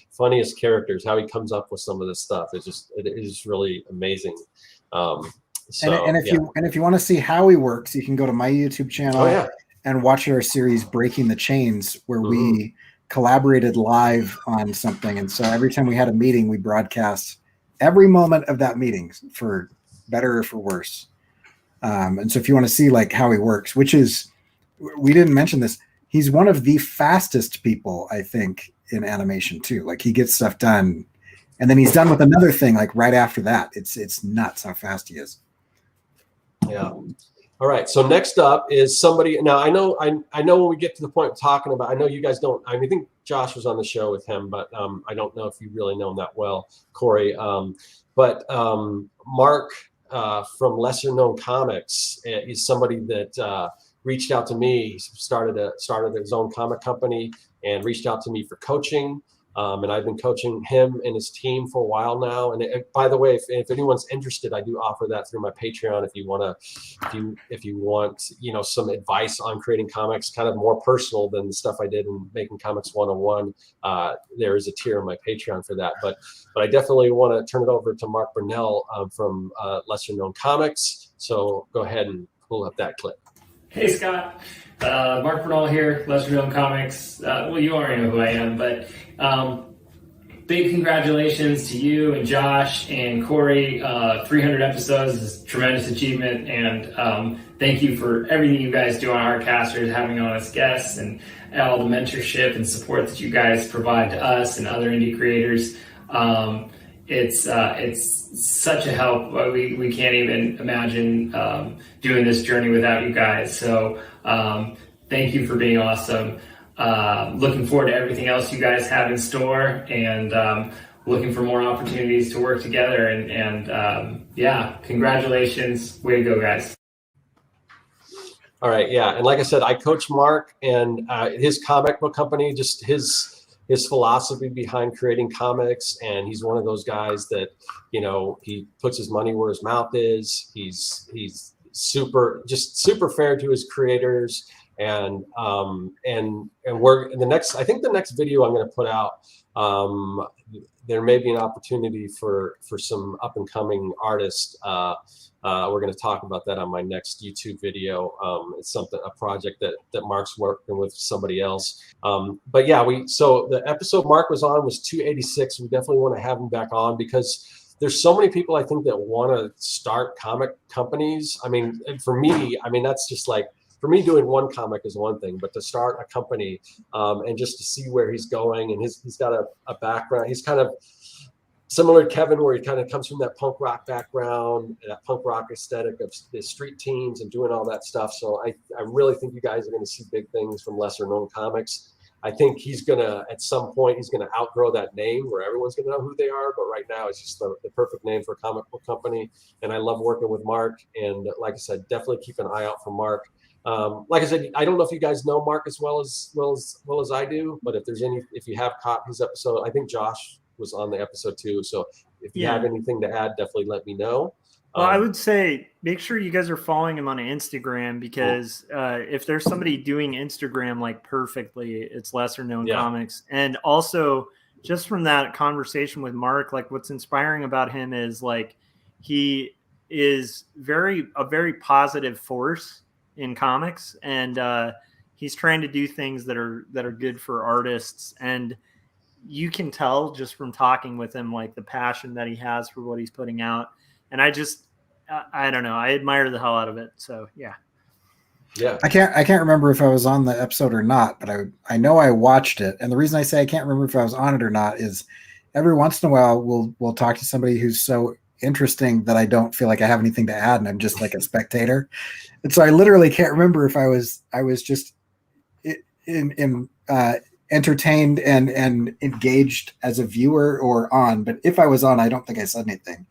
funniest characters. How he comes up with some of this stuff it is really amazing. If you want to see how he works, you can go to my YouTube channel and watch our series Breaking the Chains, where we collaborated live on something. And so every time we had a meeting, we broadcast every moment of that meeting, for better or for worse. And so if you want to see like how he works, which is, we didn't mention this, he's one of the fastest people, I think, in animation too. Like, he gets stuff done, and then he's done with another thing like right after that. It's nuts how fast he is. Yeah. All right. So next up is somebody. Now I know when we get to the point of talking about, I know you guys don't. I think Josh was on the show with him, but I don't know if you really know him that well, Cory. But Mark from Lesser Known Comics is somebody that reached out to me. He started his own comic company and reached out to me for coaching. And I've been coaching him and his team for a while now. And by the way, if anyone's interested, I do offer that through my Patreon. If you want, some advice on creating comics, kind of more personal than the stuff I did in Making Comics 101, there is a tier on my Patreon for that. But I definitely want to turn it over to Mark Burnell from Lesser Known Comics. So go ahead and pull up that clip. Hey, Scott. Mark Burnell here, Lesser Known Comics. Well, you already know who I am, but big congratulations to you and Josh and Cory. 300 episodes is a tremendous achievement, and thank you for everything you guys do on Artcasters, having on as guests, and all the mentorship and support that you guys provide to us and other indie creators. It's such a help. We can't even imagine doing this journey without you guys. So thank you for being awesome. Looking forward to everything else you guys have in store, and looking for more opportunities to work together. And congratulations. Way to go, guys. All right. Yeah. And like I said, I coach Mark and his comic book company, just his philosophy behind creating comics. And he's one of those guys that, he puts his money where his mouth is. He's super fair to his creators. And we're in I think the next video I'm going to put out, there may be an opportunity for some up and coming artists. We're going to talk about that on my next YouTube video. It's a project that Mark's working with somebody else. But yeah, so the episode Mark was on was 286. We definitely want to have him back on, because there's so many people I think that want to start comic companies. I mean, for me, that's just like, for me, doing one comic is one thing, but to start a company and just to see where he's going, and he's got a background. He's kind of similar to Kevin, where he kind of comes from that punk rock background, that punk rock aesthetic of the street teams and doing all that stuff. So I really think you guys are going to see big things from Lesser Known Comics. I think at some point, he's going to outgrow that name where everyone's going to know who they are. But right now, it's just the perfect name for a comic book company. And I love working with Mark. And like I said, definitely keep an eye out for Mark. Like I said, I don't know if you guys know Mark as well as I do, but if you have caught his episode, I think Josh was on the episode too. So if you have anything to add, definitely let me know. Well, I would say make sure you guys are following him on Instagram, because if there's somebody doing Instagram like perfectly, it's Lesser Known Comics. And also, just from that conversation with Mark, like, what's inspiring about him is like he is a very positive force in comics, and he's trying to do things that are good for artists. And you can tell just from talking with him, like, the passion that he has for what he's putting out. And I don't know, I admire the hell out of it. So yeah. I can't remember if I was on the episode or not, but I know I watched it. And the reason I say I can't remember if I was on it or not is every once in a while we'll talk to somebody who's so interesting that I don't feel like I have anything to add, and I'm just like a spectator. And so I literally can't remember if I was just entertained and engaged as a viewer or on. But if I was on, I don't think I said anything.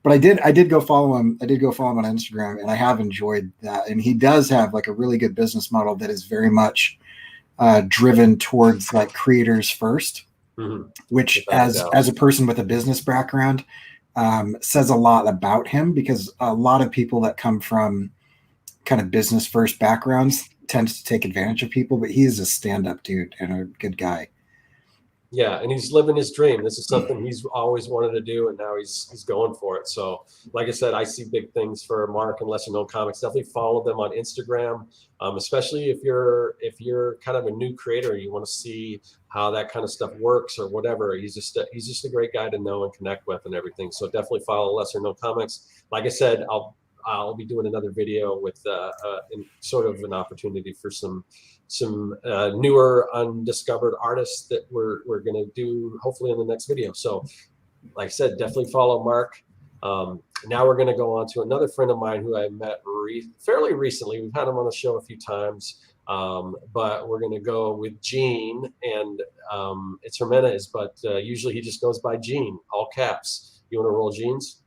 But I did go follow him. I did go follow him on Instagram, and I have enjoyed that. And he does have like a really good business model that is very much driven towards like creators first, which as a person with a business background says a lot about him, because a lot of people that come from kind of business first backgrounds tends to take advantage of people, but he is a stand-up dude and a good guy. Yeah, and he's living his dream. This is something he's always wanted to do, and now he's going for it. So, like I said, I see big things for Mark and Lesser Known Comics. Definitely follow them on Instagram, especially if you're kind of a new creator and you want to see how that kind of stuff works or whatever. He's just a great guy to know and connect with and everything. So definitely follow Lesser Known Comics. Like I said, I'll be doing another video with in sort of an opportunity for some newer undiscovered artists that we're going to do hopefully in the next video. So like I said, definitely follow Mark. Now we're going to go on to another friend of mine who I met fairly recently. We've had him on the show a few times, but we're going to go with Gene, and it's Menace, but usually he just goes by Gene, all caps. You want to roll Genes?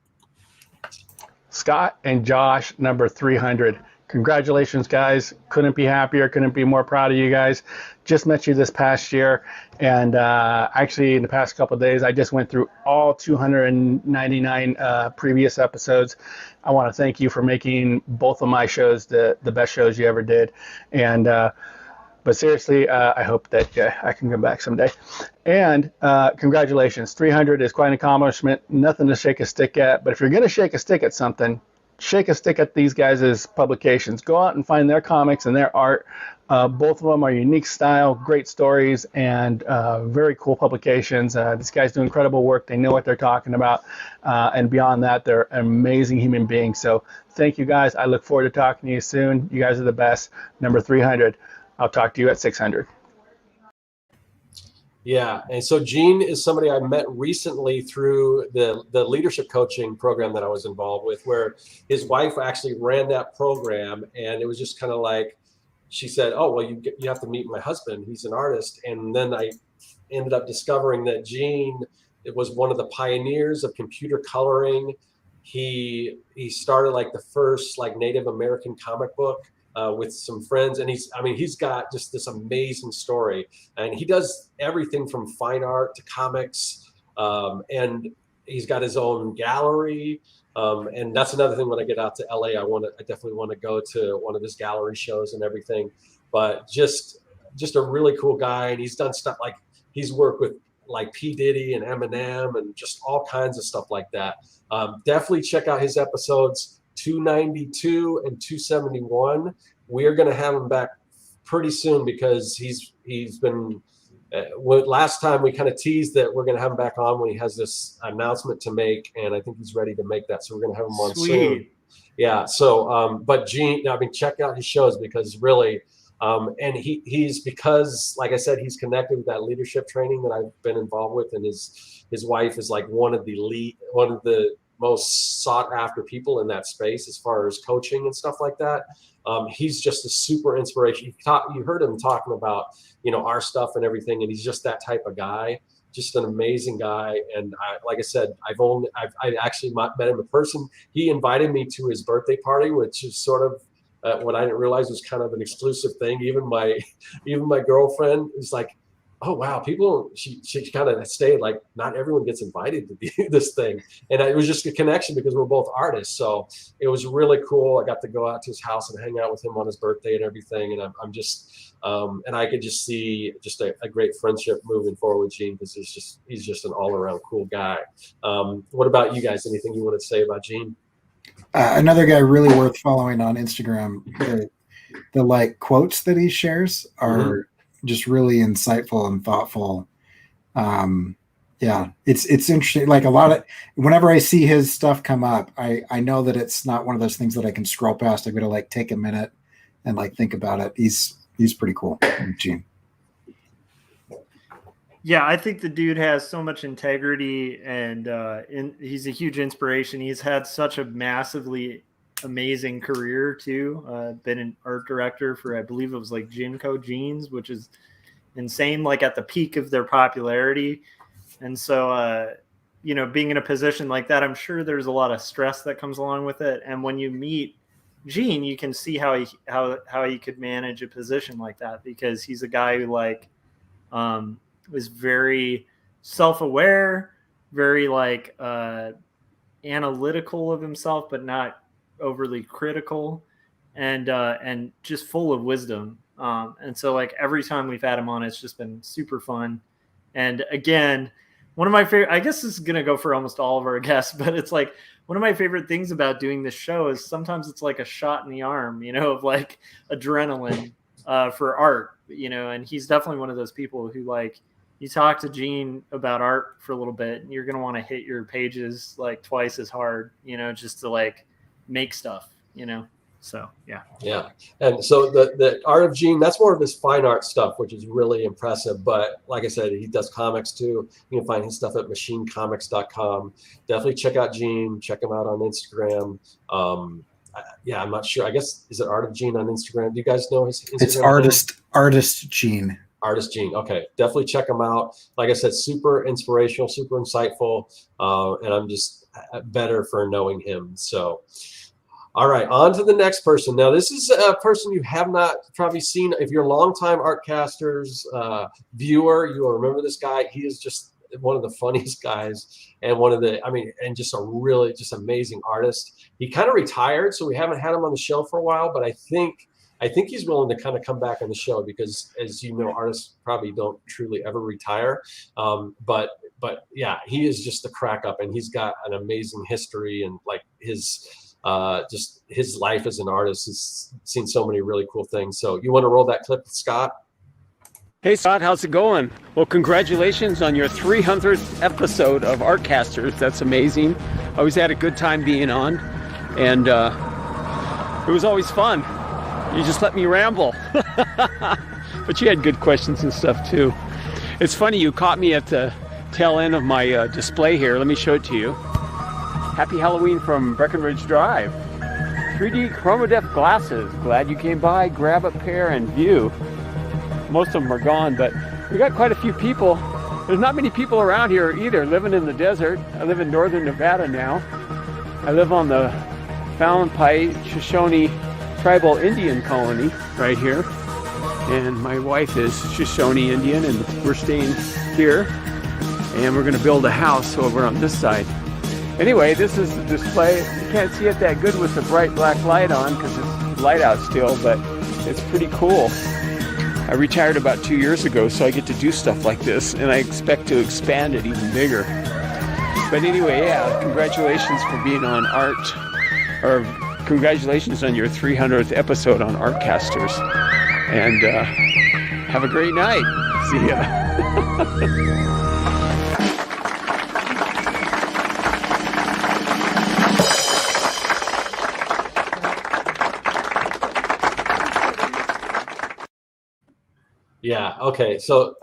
Scott and Josh, number 300. Congratulations, guys. Couldn't be happier. Couldn't be more proud of you guys. Just met you this past year. And actually, in the past couple of days, I just went through all 299 previous episodes. I want to thank you for making both of my shows the best shows you ever did. And but seriously, I hope that I can come back someday. And congratulations. 300 is quite an accomplishment. Nothing to shake a stick at. But if you're going to shake a stick at something, shake a stick at these guys' publications. Go out and find their comics and their art. Both of them are unique style, great stories, and very cool publications. These guys do incredible work. They know what they're talking about. And beyond that, they're amazing human beings. So thank you, guys. I look forward to talking to you soon. You guys are the best. Number 300. I'll talk to you at 600. Yeah, and so Gene is somebody I met recently through the leadership coaching program that I was involved with, where his wife actually ran that program, and it was just kind of like, she said, "Oh, well, you have to meet my husband. He's an artist." And then I ended up discovering that Gene was one of the pioneers of computer coloring. He started like the first like Native American comic book. With some friends, and he's got just this amazing story, and he does everything from fine art to comics, and he's got his own gallery, and that's another thing. When I get out to LA, I definitely want to go to one of his gallery shows and everything. But just a really cool guy, and he's done stuff like he's worked with like P. Diddy and Eminem and just all kinds of stuff like that. Definitely check out his episodes 292 and 271. We are going to have him back pretty soon, because he's been last time we kind of teased that we're going to have him back on when he has this announcement to make, and I think he's ready to make that, so we're going to have him on soon. Yeah, so but Gene, check out his shows, because really and he's because, like I said, he's connected with that leadership training that I've been involved with, and his wife is like one of the most sought after people in that space as far as coaching and stuff like that. He's just a super inspiration. You heard him talking about, our stuff and everything, and he's just that type of guy, just an amazing guy. And like I said, I actually met him in person. He invited me to his birthday party, which is sort of what I didn't realize was kind of an exclusive thing. Even my girlfriend is like, "Oh wow, people." She kind of stayed like, not everyone gets invited to this thing, and it was just a connection because we're both artists. So it was really cool. I got to go out to his house and hang out with him on his birthday and everything. And I'm just and I could just see just a great friendship moving forward with Gene, because he's just an all around cool guy. What about you guys? Anything you want to say about Gene? Another guy really worth following on Instagram. The like quotes that he shares are just really insightful and thoughtful. It's interesting. Like whenever I see his stuff come up, I know that it's not one of those things that I can scroll past. I'm gonna like take a minute and like think about it. He's pretty cool, Gene. Yeah, I think the dude has so much integrity, and he's a huge inspiration. He's had such a massively amazing career too. Been an art director for, I believe it was like Jinko Jeans, which is insane, like at the peak of their popularity. And so, being in a position like that, I'm sure there's a lot of stress that comes along with it. And when you meet Gene, you can see how he could manage a position like that, because he's a guy who is very self-aware, very analytical of himself, but not overly critical, and just full of wisdom. And so every time we've had him on, it's just been super fun. And again, one of my favorite, I guess this is going to go for almost all of our guests, but it's one of my favorite things about doing this show is sometimes it's like a shot in the arm, of adrenaline for art, and he's definitely one of those people who you talk to Gene about art for a little bit and you're going to want to hit your pages twice as hard, just to make stuff, So, yeah. Yeah. And so the art of Gene, that's more of his fine art stuff, which is really impressive. But like I said, he does comics too. You can find his stuff at machinecomics.com. Definitely check out Gene. Check him out on Instagram. I'm not sure. I guess, is it Art of Gene on Instagram? Do you guys know his Instagram? It's Artist Gene. Artist Gene. Okay. Definitely check him out. Like I said, super inspirational, super insightful. And I'm just better for knowing him. So, all right, on to the next person. Now, this is a person you have not probably seen. If you're a longtime Artcasters viewer, you will remember this guy. He is just one of the funniest guys, and and just a really just amazing artist. He kind of retired, so we haven't had him on the show for a while, but I think he's willing to kind of come back on the show because, as you know, artists probably don't truly ever retire. But yeah, he is just the crack up, and he's got an amazing history, and just his life as an artist has seen so many really cool things. So you want to roll that clip, Scott? Hey Scott, how's it going? Well, congratulations on your 300th episode of Artcasters. That's amazing. I always had a good time being on, and it was always fun. You just let me ramble. But you had good questions and stuff too. It's funny, you caught me at the tail end of my display here. Let me show it to you. Happy Halloween from Breckenridge Drive. 3D ChromaDepth glasses. Glad you came by. Grab a pair and view. Most of them are gone, but we got quite a few people. There's not many people around here either, living in the desert. I live in northern Nevada now. I live on the Pate Shoshone Tribal Indian Colony right here. And my wife is Shoshone Indian, and we're staying here. And we're going to build a house over on this side. Anyway, this is the display. You can't see it that good with the bright black light on because it's light out still, but it's pretty cool. I retired about 2 years ago, so I get to do stuff like this, and I expect to expand it even bigger. But anyway, yeah, congratulations for being on congratulations on your 300th episode on Artcasters. And have a great night. See ya. Yeah. Okay. So,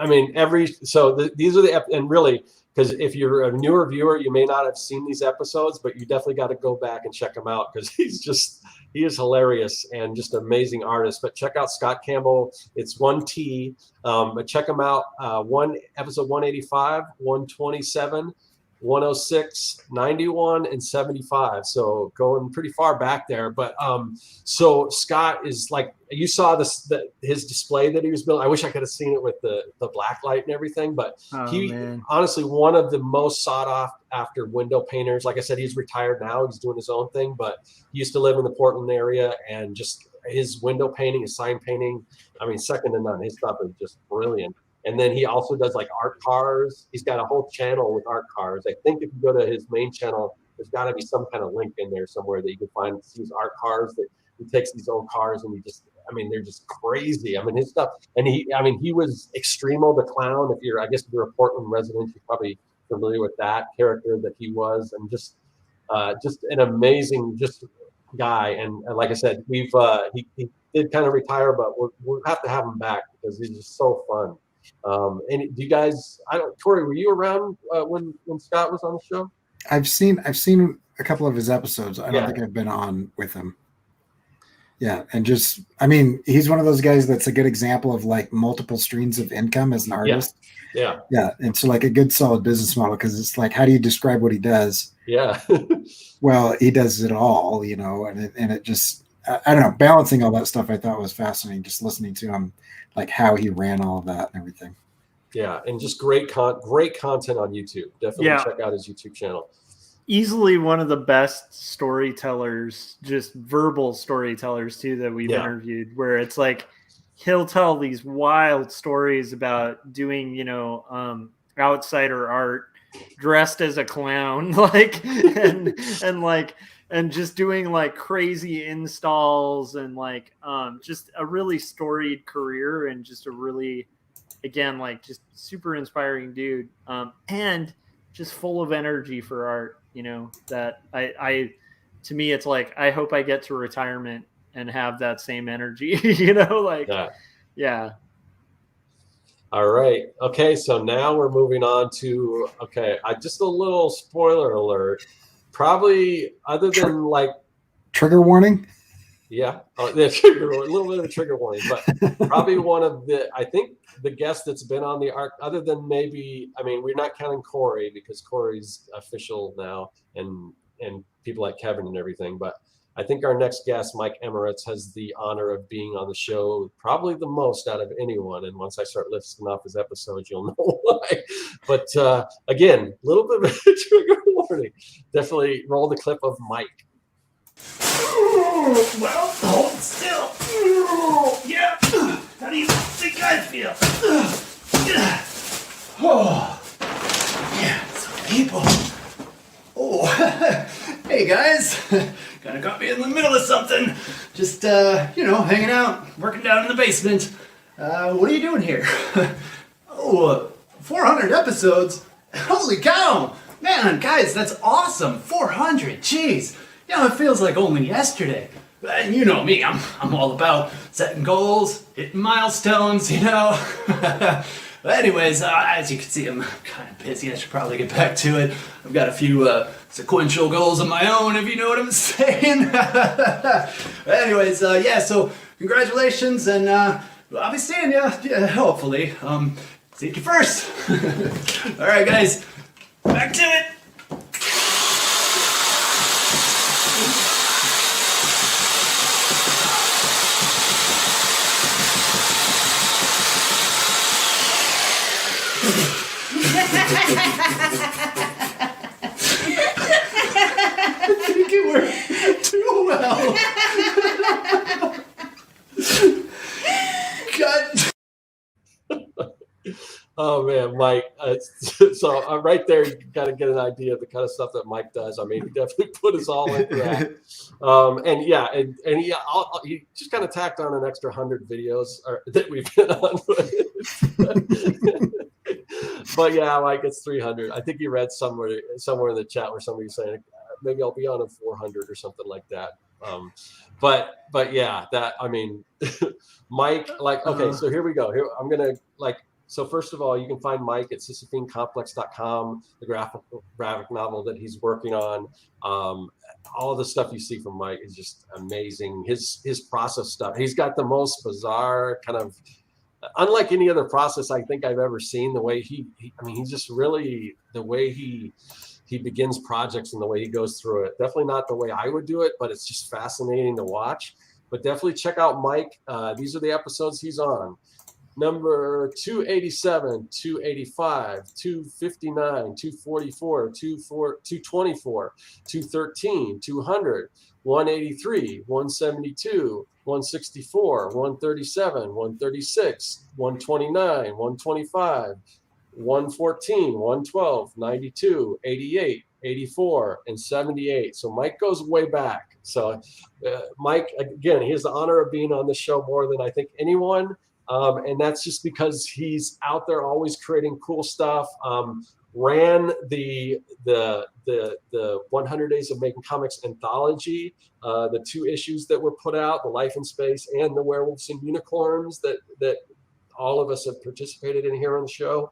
these are and really, because if you're a newer viewer, you may not have seen these episodes, but you definitely got to go back and check him out because he is hilarious and just an amazing artist. But check out Scott Campbell. It's 1T. But check him out. Episode 185, 127, 106, 91, and 75. So going pretty far back there. But so Scott is you saw his display that he was building. I wish I could have seen it with the black light and everything. But honestly, one of the most sought after window painters. Like I said, he's retired now. He's doing his own thing. But he used to live in the Portland area, and just his window painting, his sign painting, second to none. His stuff is just brilliant. And then he also does art cars. He's got a whole channel with art cars. I think if you go to his main channel, there's got to be some kind of link in there somewhere that you can find these art cars that he takes these old cars and they're just crazy. His stuff. And he was Extremo the Clown. If you're a Portland resident, you're probably familiar with that character that he was, and just an amazing guy. And like I said, he did kind of retire, but we'll have to have him back because he's just so fun. And do you guys? Cory, were you around when Scott was on the show? I've seen a couple of his episodes. I don't think I've been on with him. Yeah, and he's one of those guys that's a good example of like multiple streams of income as an artist. Yeah. And so like a good solid business model, because it's like, how do you describe what he does? Yeah. Well, he does it all, and it just, I don't know, balancing all that stuff I thought was fascinating, just listening to him, like how he ran all of that and everything. Yeah, and just great content on YouTube. Definitely check out his YouTube channel. Easily one of the best storytellers, just verbal storytellers too, that we've interviewed, where it's like he'll tell these wild stories about doing, outsider art dressed as a clown, and just doing like crazy installs and just a really storied career, and just a really, again, like just super inspiring dude, and just full of energy for art. That I to me, it's like, I hope I get to retirement and have that same energy, yeah. All right. Okay. So now we're moving on to, just a little spoiler alert, probably other than like trigger warning. Yeah. A little bit of a trigger warning, but probably one of I think the guest that's been on the arc, other than maybe, we're not counting Cory because Cory's official now and people like Kevin and everything, but I think our next guest, Mike Emirates, has the honor of being on the show probably the most out of anyone. And once I start listing off his episodes, you'll know why. But again, a little bit of a trigger warning. Definitely roll the clip of Mike. Well, hold still. Yeah. How do you think I feel? Oh, yeah, some people. Oh, hey guys. Kind of got me in the middle of something. Just, hanging out, working down in the basement. What are you doing here? 400 episodes? Holy cow! Man, guys, that's awesome. 400, jeez. It feels like only yesterday. And you know me, I'm all about setting goals, hitting milestones, But anyways, as you can see, I'm kind of busy. I should probably get back to it. I've got a few sequential goals of my own, if you know what I'm saying. Anyways, so congratulations, and I'll be seeing you, hopefully. See you first. All right, guys, back to it. I think it worked too well. God. Oh man, Mike. So right there, you got to get an idea of the kind of stuff that Mike does. He definitely put us all into that. He just kind of tacked on an extra 100 videos that we've been on. But yeah, Mike, it's 300. I think you read somewhere in the chat where somebody's saying maybe I'll be on a 400 or something like that. But yeah, Mike, so here we go. I'm gonna So first of all, you can find Mike at SisophineComplex.com, the graphic novel that he's working on. All the stuff you see from Mike is just amazing. His process stuff. He's got the most bizarre kind of, unlike any other process I think I've ever seen. The way he's just really, the way he begins projects and the way he goes through it. Definitely not the way I would do it, but it's just fascinating to watch. But definitely check out Mike. These are the episodes he's on. Number 287, 285, 259, 244, 224, 213, 200, 183, 172, 164, 137, 136, 129, 125, 114, 112, 92, 88, 84, and 78. So Mike goes way back. So Mike, again, he has the honor of being on the show more than I think anyone. And that's just because he's out there always creating cool stuff. Ran the 100 Days of Making Comics anthology, the 2 issues that were put out, The Life in Space and The Werewolves and Unicorns, that all of us have participated in here on the show.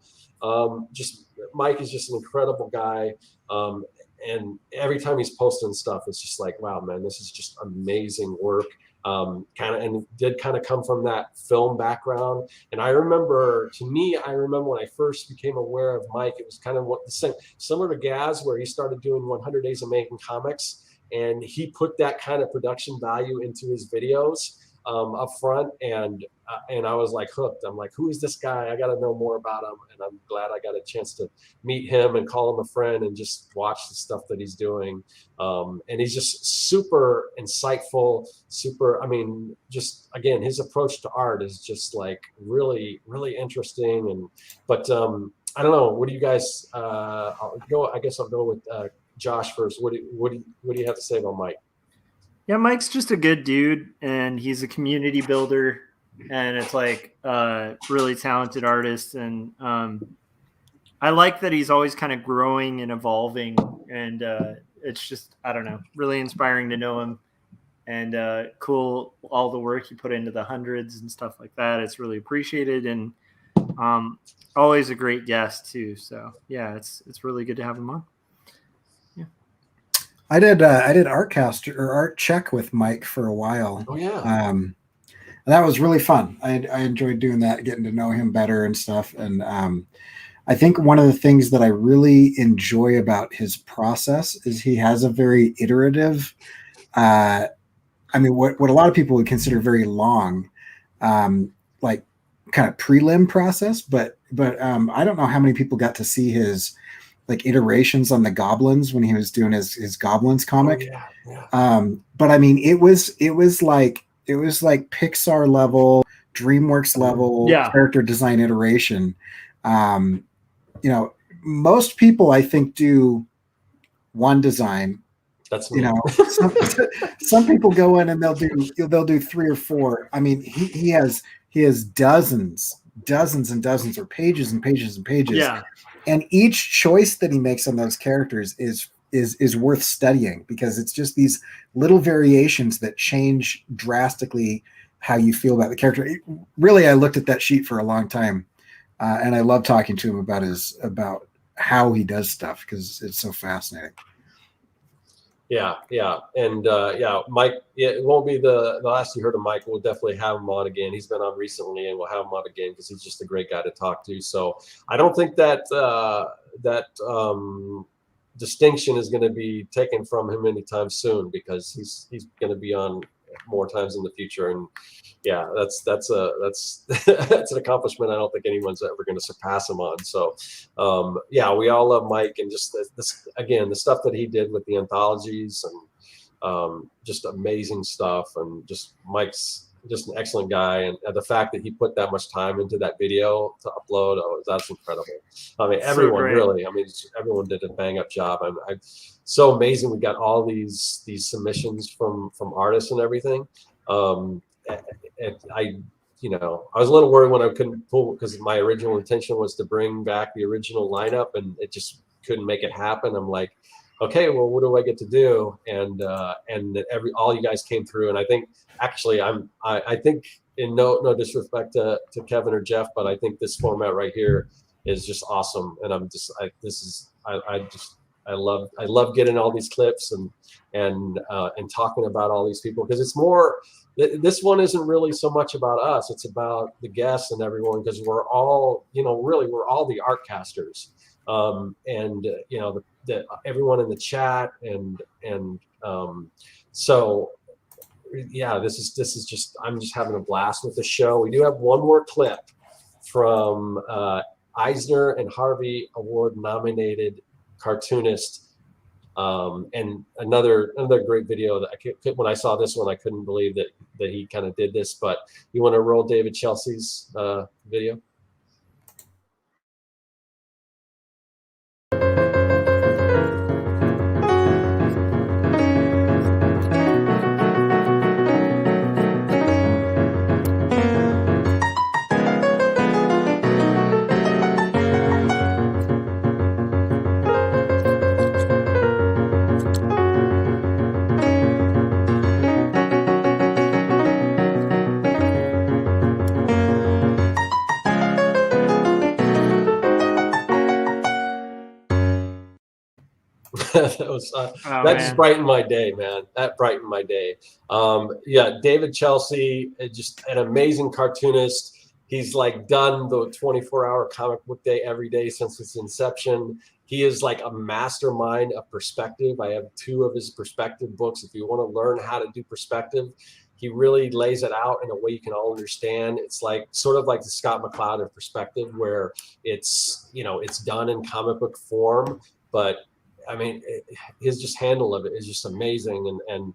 Just Mike is just an incredible guy. And every time he's posting stuff, it's just like, wow, man, this is just amazing work. And did kind of come from that film background. And I remember when I first became aware of Mike, it was kind of similar to Gaz, where he started doing 100 Days of Making Comics, and he put that kind of production value into his videos up front, and I was like hooked. I'm like, who is this guy? I got to know more about him, and I'm glad I got a chance to meet him and call him a friend and just watch the stuff that he's doing. And he's just super insightful, just again, his approach to art is just like really, really interesting. But I don't know. What do you guys? I'll go with Josh first. What do you have to say about Mike? Yeah, Mike's just a good dude, and he's a community builder, and it's like really talented artist. And I like that he's always kind of growing and evolving, and it's just, I don't know, really inspiring to know him, and cool all the work he put into the hundreds and stuff like that. It's really appreciated, and always a great guest too. So yeah, it's really good to have him on. I did Artcaster or Art Check with Mike for a while. Oh yeah. That was really fun. I enjoyed doing that, getting to know him better and stuff. And I think one of the things that I really enjoy about his process is he has a very iterative, what a lot of people would consider very long, like kind of prelim process. But I don't know how many people got to see his like iterations on the goblins when he was doing his goblins comic. Oh, yeah. But I mean, it was like Pixar level, DreamWorks level character design iteration. Most people I think do one design. That's me. Some people go in and they'll do 3 or 4. I mean, he has dozens and dozens, or pages and pages and pages. Yeah. And each choice that he makes on those characters is worth studying, because it's just these little variations that change drastically how you feel about the character. Really, I looked at that sheet for a long time, and I love talking to him about how he does stuff, because it's so fascinating. Yeah, and Mike. Yeah, it won't be the last you heard of Mike. We'll definitely have him on again. He's been on recently, and we'll have him on again because he's just a great guy to talk to. So I don't think that distinction is going to be taken from him anytime soon, because he's going to be on more times in the future. And yeah, that's an accomplishment I don't think anyone's ever going to surpass him on. So we all love Mike, and just this again, the stuff that he did with the anthologies, and just amazing stuff. And just Mike's just an excellent guy, and the fact that he put that much time into that video to upload, that's incredible. I mean, everyone really. I mean, everyone did a bang up job. I'm so amazing. We got all these submissions from artists and everything. And I was a little worried when I couldn't pull, because my original intention was to bring back the original lineup, and it just couldn't make it happen. I'm like, okay, well, what do I get to do? And all you guys came through, and I think actually I think, in no disrespect to Kevin or Jeff, but I think this format right here is just awesome, and I love getting all these clips and talking about all these people, because it's more. This one isn't really so much about us; it's about the guests and everyone, because we're all, we're all the Artcasters, and everyone in the chat, and so yeah, this is just, I'm just having a blast with the show. We do have one more clip from Eisner and Harvey Award nominated cartoonist. And another great video that when I saw this one, I couldn't believe that he kind of did this. But you want to roll David Chelsea's video? That just brightened my day, man. That brightened my day. David Chelsea, just an amazing cartoonist. He's like done the 24-hour comic book day every day since its inception. He is like a mastermind of perspective. I have 2 of his perspective books. If you want to learn how to do perspective, he really lays it out in a way you can all understand. It's like sort of like the Scott McCloud of perspective, where it's done in comic book form, but I mean, his just handle of it is just amazing. And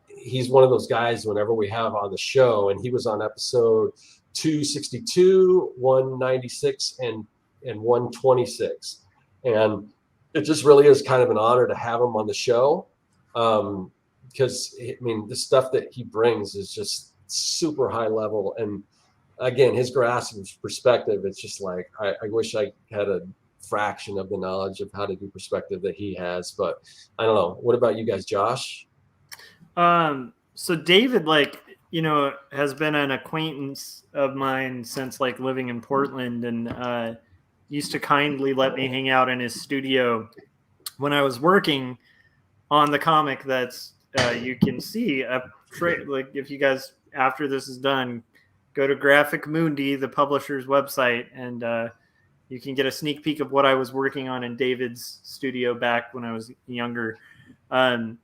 he's one of those guys whenever we have on the show, and he was on episode 262, 196, and 126. And it just really is kind of an honor to have him on the show. Because I mean, the stuff that he brings is just super high level. And again, his grasp of perspective, it's just like, I wish I had a fraction of the knowledge of how to do perspective that he has, but I don't know. What about you guys, Josh? So David, has been an acquaintance of mine since living in Portland, and used to kindly let me hang out in his studio when I was working on the comic that's you can see if you guys, after this is done, go to Graphic Mundi, the publisher's website, and you can get a sneak peek of what I was working on in David's studio back when I was younger. And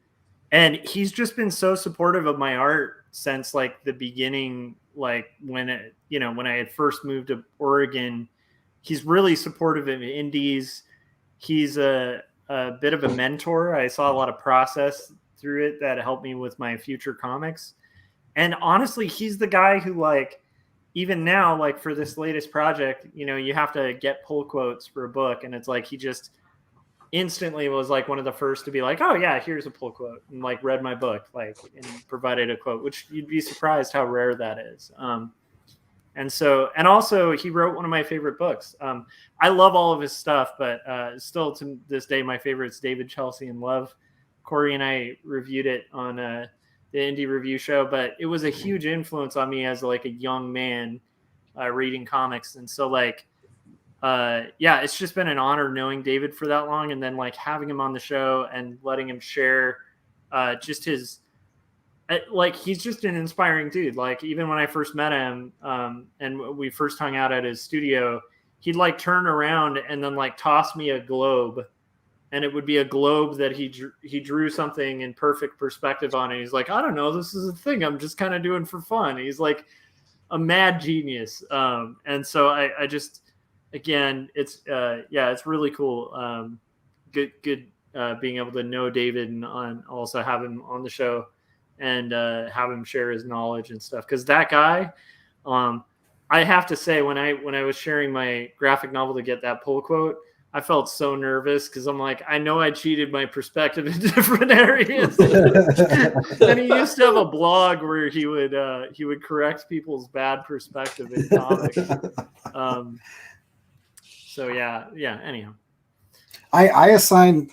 he's just been so supportive of my art since the beginning, when I had first moved to Oregon. He's really supportive of indies. He's a bit of a mentor. I saw a lot of process through it that helped me with my future comics. And honestly, he's the guy who even now, for this latest project, you have to get pull quotes for a book. And it's he just instantly was one of the first to be oh yeah, here's a pull quote, and read my book, and provided a quote, which you'd be surprised how rare that is. And also he wrote one of my favorite books. I love all of his stuff, but still to this day, my favorite is David Chelsea in Love. Cory and I reviewed it on the Indie Review Show, but it was a huge influence on me as a young man reading comics. And so it's just been an honor knowing David for that long, and then having him on the show and letting him share just his he's just an inspiring dude. Even when I first met him and we first hung out at his studio, he'd turn around and then toss me a globe, and it would be a globe that he drew something in perfect perspective on it. He's I don't know, this is a thing I'm just kind of doing for fun. He's a mad genius. And so I just, again, it's really cool. Good being able to know David and also have him on the show and have him share his knowledge and stuff. Because that guy, I have to say, when I was sharing my graphic novel to get that pull quote, I felt so nervous because I'm I know I cheated my perspective in different areas. And he used to have a blog where he would correct people's bad perspective in comics. So yeah. Anyhow, I assign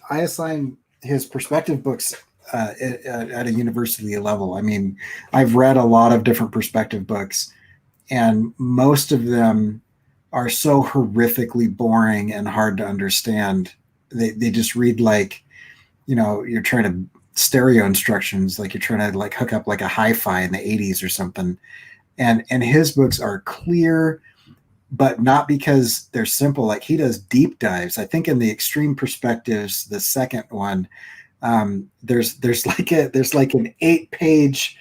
his perspective books at a university level. I mean, I've read a lot of different perspective books, and most of them are so horrifically boring and hard to understand. They just read you're trying to stereo instructions, you're trying to hook up a hi-fi in the 80s or something. And his books are clear, but not because they're simple. He does deep dives. I think in the Extreme Perspectives, the second one, there's an 8-page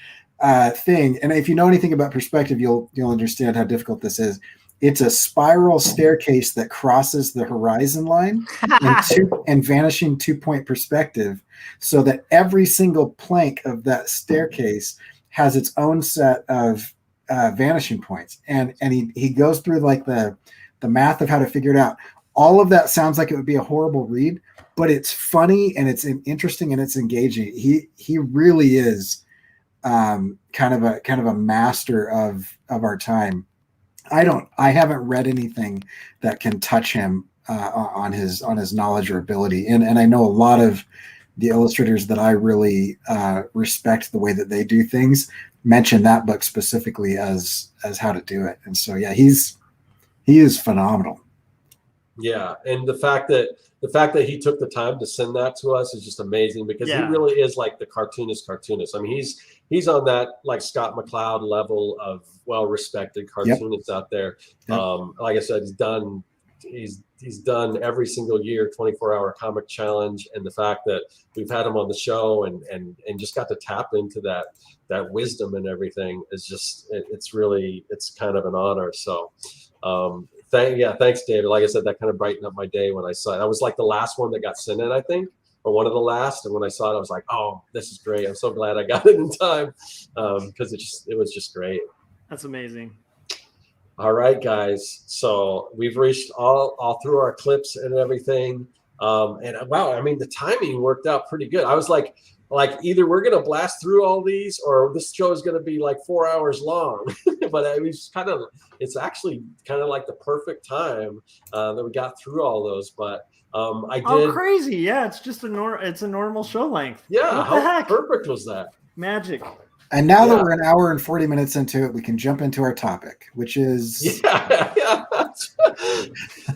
thing. And if you know anything about perspective, you'll understand how difficult this is. It's a spiral staircase that crosses the horizon line and vanishing 2-point perspective, so that every single plank of that staircase has its own set of vanishing points. And he goes through the math of how to figure it out. All of that sounds like it would be a horrible read, but it's funny and it's interesting and it's engaging. He really is kind of a master of our time. I haven't read anything that can touch him on his knowledge or ability. And I know a lot of the illustrators that I really respect the way that they do things mention that book specifically as how to do it. And so, yeah, he is phenomenal. Yeah, and the fact that he took the time to send that to us is just amazing, because he Yeah. really is like the cartoonist. I mean, he's on that like Scott McCloud level of well-respected cartoonists out there. Like I said, he's done every single year 24-hour comic challenge, and the fact that we've had him on the show and just got to tap into that wisdom and everything is just it's kind of an honor. So thanks, David. Like I said, that kind of brightened up my day when I saw it. I was like the last one that got sent in, I think, or one of the last. And when I saw it, I was like, oh, this is great. I'm so glad I got it in time, because it was just great. That's amazing. All right, guys. So we've reached all through our clips and everything. And wow, I mean, the timing worked out pretty good. I was like either we're going to blast through all these or this show is going to be like 4 hours long. But it's actually kind of like the perfect time that we got through all those. But I did. Oh, crazy. Yeah. It's just it's a normal show length. Yeah. What How the heck? perfect was that? Magic. And now that we're an hour and 40 minutes into it, we can jump into our topic, which is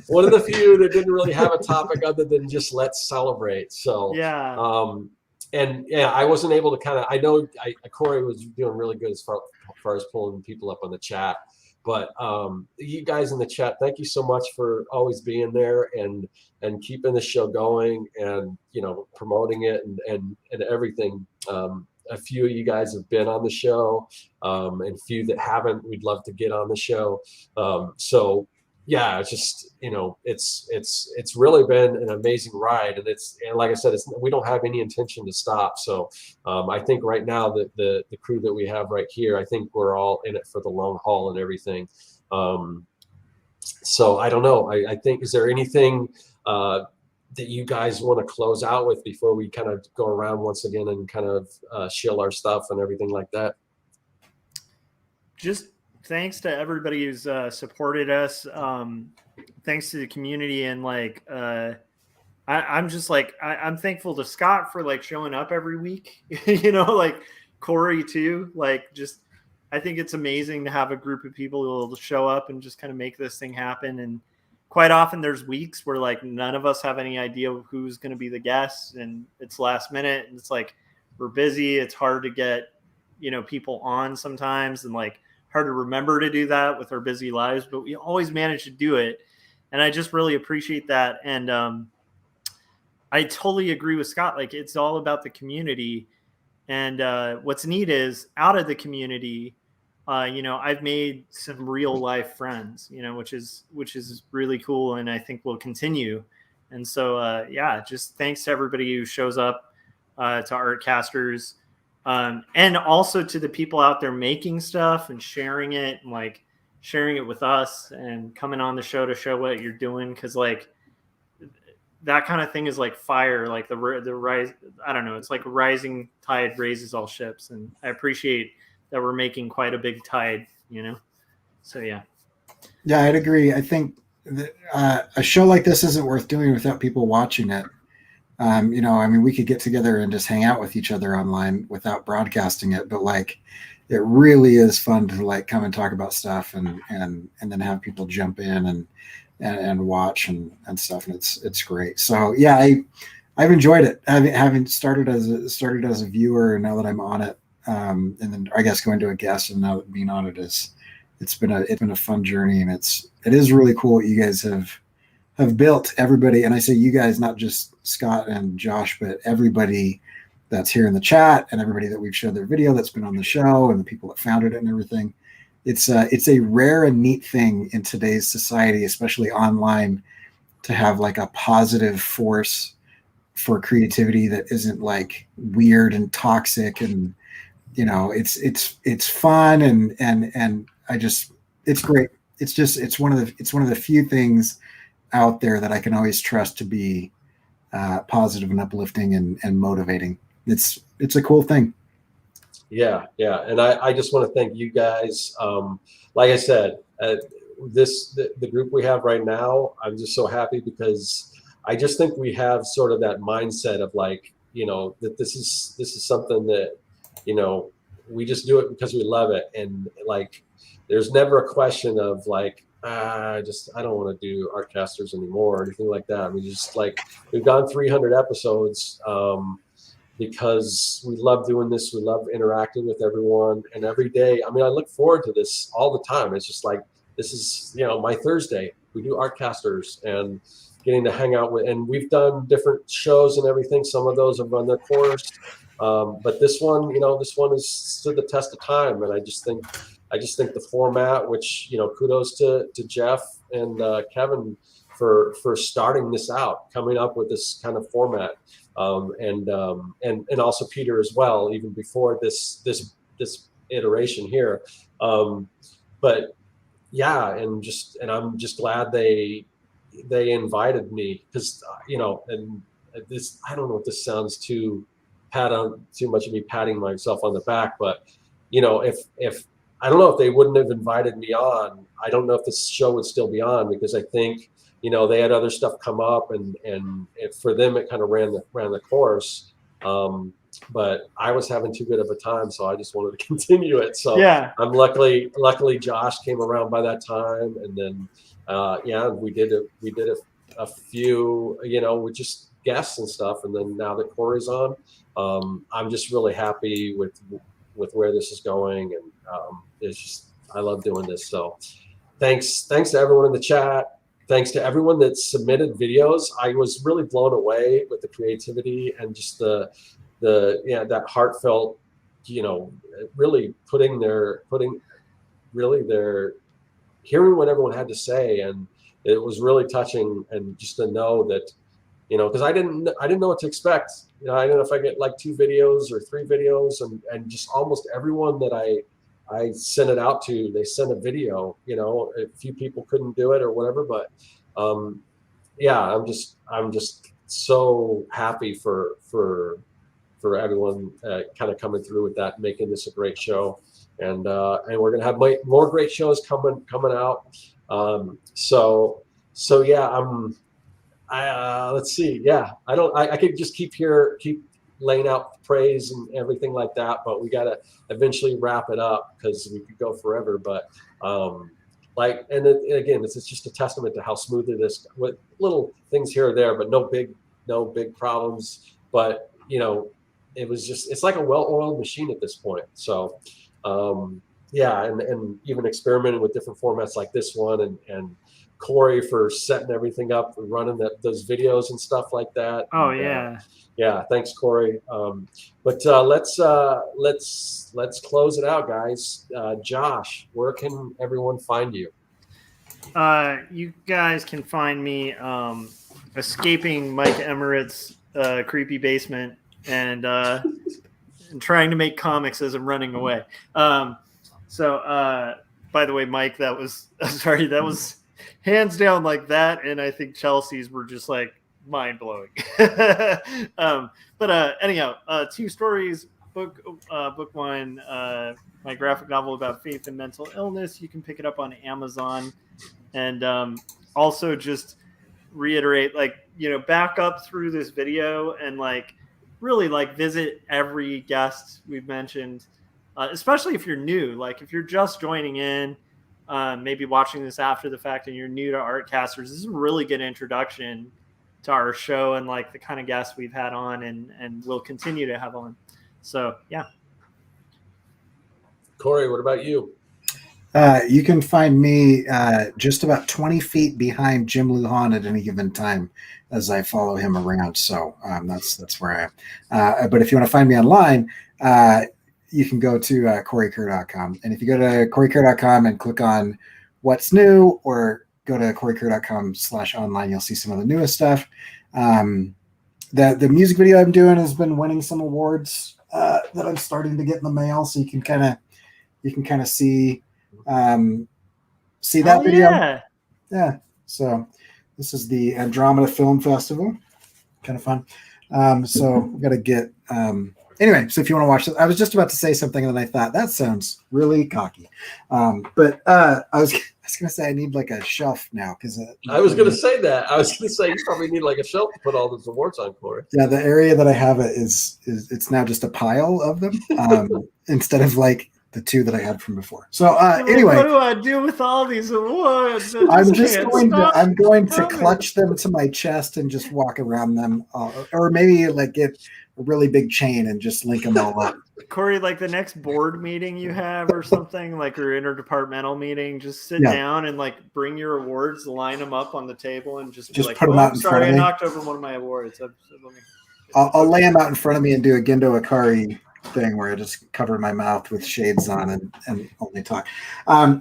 one of the few that didn't really have a topic other than just let's celebrate. So yeah. And yeah, I wasn't able to I know Cory was doing really good as far as pulling people up on the chat. But you guys in the chat, thank you so much for always being there and keeping the show going and, promoting it and everything. A few of you guys have been on the show, and a few that haven't, we'd love to get on the show. So yeah, it's just, it's really been an amazing ride, and like I said, we don't have any intention to stop. So I think right now that the crew that we have right here, I think we're all in it for the long haul and everything. So I don't know. I think, is there anything that you guys want to close out with before we kind of go around once again and kind of shill our stuff and everything like that? Just thanks to everybody who's supported us. Thanks to the community. And I'm just I'm thankful to Scott for showing up every week, Cory too. I think it's amazing to have a group of people who will show up and just kind of make this thing happen. And quite often there's weeks where none of us have any idea who's going to be the guest, and it's last minute, and it's we're busy. It's hard to get, people on sometimes, and hard to remember to do that with our busy lives, but we always manage to do it. And I just really appreciate that. And I totally agree with Scott. It's all about the community. And what's neat is out of the community, I've made some real life friends, which is really cool, and I think will continue. And so, just thanks to everybody who shows up to Artcasters, and also to the people out there making stuff and sharing it, and sharing it with us and coming on the show to show what you're doing, because that kind of thing is like fire, the rise. I don't know. It's like a rising tide raises all ships, and I appreciate that we're making quite a big tide, So yeah. Yeah, I'd agree. I think that, a show like this isn't worth doing without people watching it. We could get together and just hang out with each other online without broadcasting it, but it really is fun to come and talk about stuff and then have people jump in and watch and stuff, and it's great. So yeah, I've enjoyed it. Having started as a viewer, and now that I'm on it, and then I guess going to a guest, and now being on it it's been a fun journey, and it is really cool what you guys have built. Everybody, and I say you guys, not just Scott and Josh, but everybody that's here in the chat and everybody that we've showed their video that's been on the show and the people that founded it and everything. It's a rare and neat thing in today's society, especially online, to have a positive force for creativity that isn't weird and toxic, and it's fun and it's great. It's one of the few things out there that I can always trust to be positive and uplifting and motivating. It's a cool thing. Yeah. And I just want to thank you guys. Like I said, the group we have right now, I'm just so happy because I just think we have sort of that mindset of that this is something that, we just do it because we love it. And there's never a question of I don't want to do Artcasters anymore or anything like that. I mean, just like we've gone 300 episodes because we love doing this. We love interacting with everyone, and every day. I mean, I look forward to this all the time. It's just like this is my Thursday. We do Artcasters and getting to hang out with, and we've done different shows and everything. Some of those have run their course, but this one, this one has stood the test of time, and I just think the format, which kudos to Jeff and Kevin for starting this out, coming up with this kind of format, and also Peter as well, even before this iteration here. But yeah, and I'm just glad they invited me, because and this, I don't know if this sounds too much of me patting myself on the back, but if I don't know if they wouldn't have invited me on, I don't know if this show would still be on, because I think they had other stuff come up, and for them it kind of ran the course. But I was having too good of a time, so I just wanted to continue it. So yeah, I'm luckily Josh came around by that time, and then we did a few with just guests and stuff, and then now that Cory's on, I'm just really happy with where this is going, and it's just, I love doing this. So thanks to everyone in the chat. Thanks to everyone that submitted videos. I was really blown away with the creativity and just that heartfelt, really hearing what everyone had to say, and it was really touching. And just to know that, because I didn't know what to expect. I don't know if I get like 2 videos or 3 videos, and just almost everyone that I sent it out to, they sent a video. A few people couldn't do it or whatever, but I'm just so happy for everyone kind of coming through with that, making this a great show, and we're gonna have more great shows coming out. So yeah, let's see. Yeah, I could just keep laying out praise and everything like that, but we gotta eventually wrap it up, because we could go forever. But again, this is just a testament to how smooth it is, with little things here or there, but no big problems. But it's like a well-oiled machine at this point. So and even experimenting with different formats like this one, and Cory for setting everything up and running those videos and stuff like that. Oh, and, yeah. Thanks, Cory. But let's close it out, guys. Josh, where can everyone find you? You guys can find me escaping Mike Emirates' creepy basement and trying to make comics as I'm running away. So by the way, Mike, that was hands down like that, and I think Chelsea's were just like mind blowing. But anyhow, 2 stories, book one, my graphic novel about faith and mental illness. You can pick it up on Amazon, and also just reiterate, back up through this video and really visit every guest we've mentioned, especially if you're new. If you're just joining in, maybe watching this after the fact, and you're new to Artcasters, this is a really good introduction to our show and the kind of guests we've had on and will continue to have on. So yeah. Cory, what about you? You can find me just about 20 feet behind Jim Luhan at any given time as I follow him around. So that's where I am. But if you want to find me online, you can go to CoryKerr.com. And if you go to CoryKerr.com and click on what's new, or go to CoryKerr.com/online, you'll see some of the newest stuff. The music video I'm doing has been winning some awards that I'm starting to get in the mail. So you can kind of see that video. Yeah. So this is the Andromeda Film Festival. Kind of fun. So we got to get anyway, so if you want to watch this, I was just about to say something and then I thought that sounds really cocky. But I was going to say I need a shelf now, because I was going to say that. I was going to say you probably need a shelf to put all those awards on, Cory. Yeah, the area that I have it is it's now just a pile of them instead of the 2 that I had from before. So anyway, what do I do with all these awards? I'm going to clutch them to my chest and just walk around them, or maybe like get a really big chain and just link them all up. Cory, like the next board meeting you have or something, like your interdepartmental meeting, just sit down and like bring your awards, line them up on the table, and just be like, put them out in front of me. I knocked over one of my awards. I'll lay them out in front of me and do a Gendo Ikari thing where I just cover my mouth with shades on and only talk.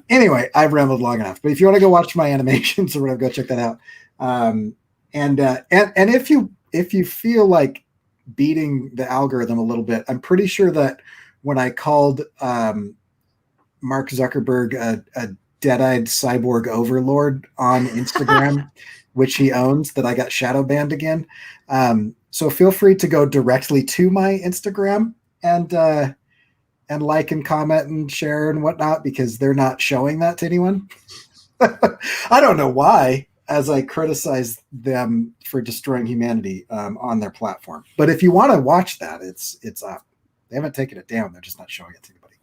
Anyway, I've rambled long enough. But if you want to go watch my animations or whatever, go check that out. And if you feel like beating the algorithm a little bit, I'm pretty sure that when I called Mark Zuckerberg a dead-eyed cyborg overlord on Instagram, which he owns, that I got shadow banned again. So feel free to go directly to my Instagram and like and comment and share and whatnot, because they're not showing that to anyone. I don't know why, as I criticize them for destroying humanity on their platform. But if you want to watch that, it's up. They haven't taken it down. They're just not showing it to anybody.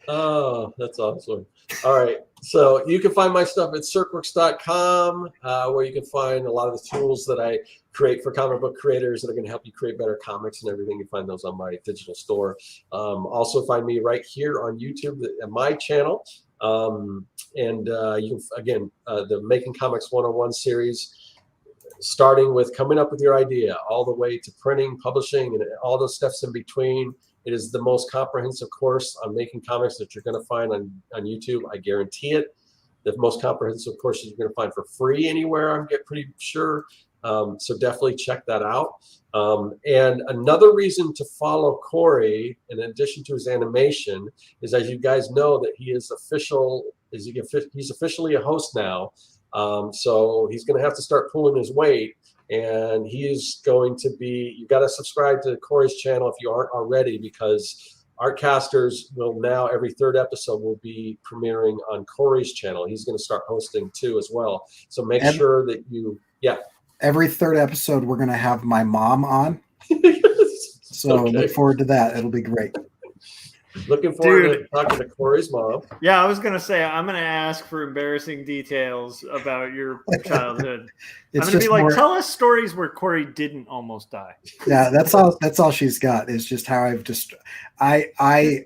Oh, that's awesome. All right. So you can find my stuff at circworks.com, where you can find a lot of the tools that I create for comic book creators that are going to help you create better comics and everything. You find those on my digital store. Also find me right here on YouTube at my channel. You can, again, the Making Comics 101 series, starting with coming up with your idea all the way to printing, publishing, and all those steps in between. It is the most comprehensive course on making comics that you're going to find on YouTube. I guarantee it. The most comprehensive courses you're going to find for free anywhere, I'm pretty sure. So definitely check that out. And another reason to follow Cory, in addition to his animation, is, as you guys know, that he is he's officially a host now. So he's going to have to start pulling his weight. And he is going to be, you've got to subscribe to Cory's channel if you aren't already, because Artcasters will now, every third episode will be premiering on Cory's channel. He's going to start hosting too as well. So make sure that you, every third episode, we're going to have my mom on. So look forward to that. It'll be great. Looking forward to talking to Cory's mom. Yeah, I was going to say, I'm going to ask for embarrassing details about your childhood. I'm going to be like, tell us stories where Cory didn't almost die. Yeah, that's all she's got, is just how I've just, I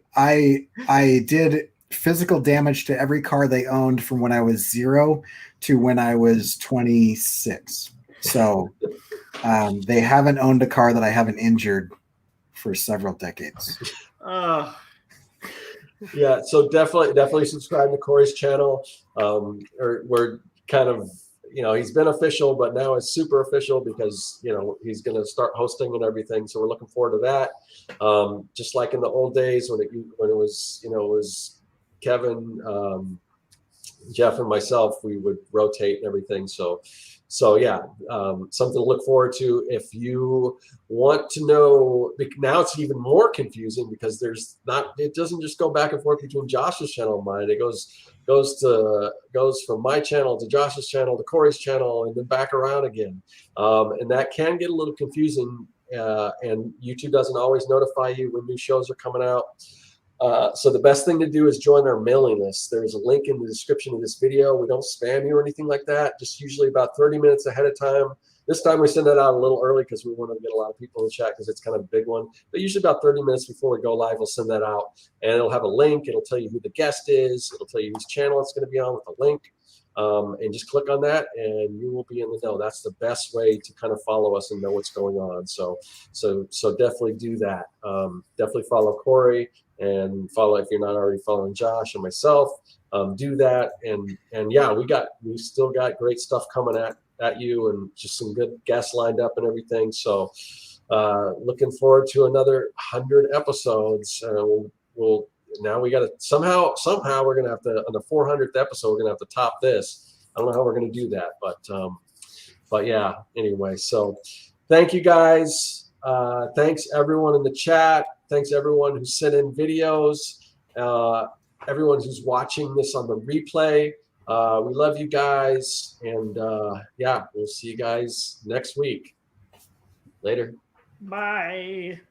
did physical damage to every car they owned from when I was 0 to when I was 26. So they haven't owned a car that I haven't injured for several decades. Yeah, so definitely subscribe to Cory's channel. We're kind of, he's been official, but now it's super official because, he's going to start hosting and everything. So we're looking forward to that. Just like in the old days when it was, it was Kevin, Jeff, and myself, we would rotate and everything. So yeah, something to look forward to. If you want to know, now it's even more confusing because it doesn't just go back and forth between Josh's channel and mine. It goes from my channel to Josh's channel to Cory's channel and then back around again. And that can get a little confusing. And YouTube doesn't always notify you when new shows are coming out. So the best thing to do is join our mailing list. There's a link in the description of this video. We don't spam you or anything like that, just usually about 30 minutes ahead of time. This time we send that out a little early because we want to get a lot of people in the chat because it's kind of a big one. But usually about 30 minutes before we go live, we'll send that out. And it'll have a link. It'll tell you who the guest is. It'll tell you whose channel it's going to be on with a link. And just click on that and you will be in the know. That's the best way to kind of follow us and know what's going on. So definitely do that. Definitely follow Cory. And follow, if you're not already following Josh and myself, do that. And yeah, we still got great stuff coming at you, and just some good guests lined up and everything. So looking forward to another 100 episodes. Now we got to somehow we're gonna have to, on the 400th episode, we're gonna have to top this. I don't know how we're gonna do that, but yeah. Anyway, so thank you guys. Thanks everyone in the chat. Thanks everyone who sent in videos. Everyone who's watching this on the replay. We love you guys. And yeah, we'll see you guys next week. Later. Bye.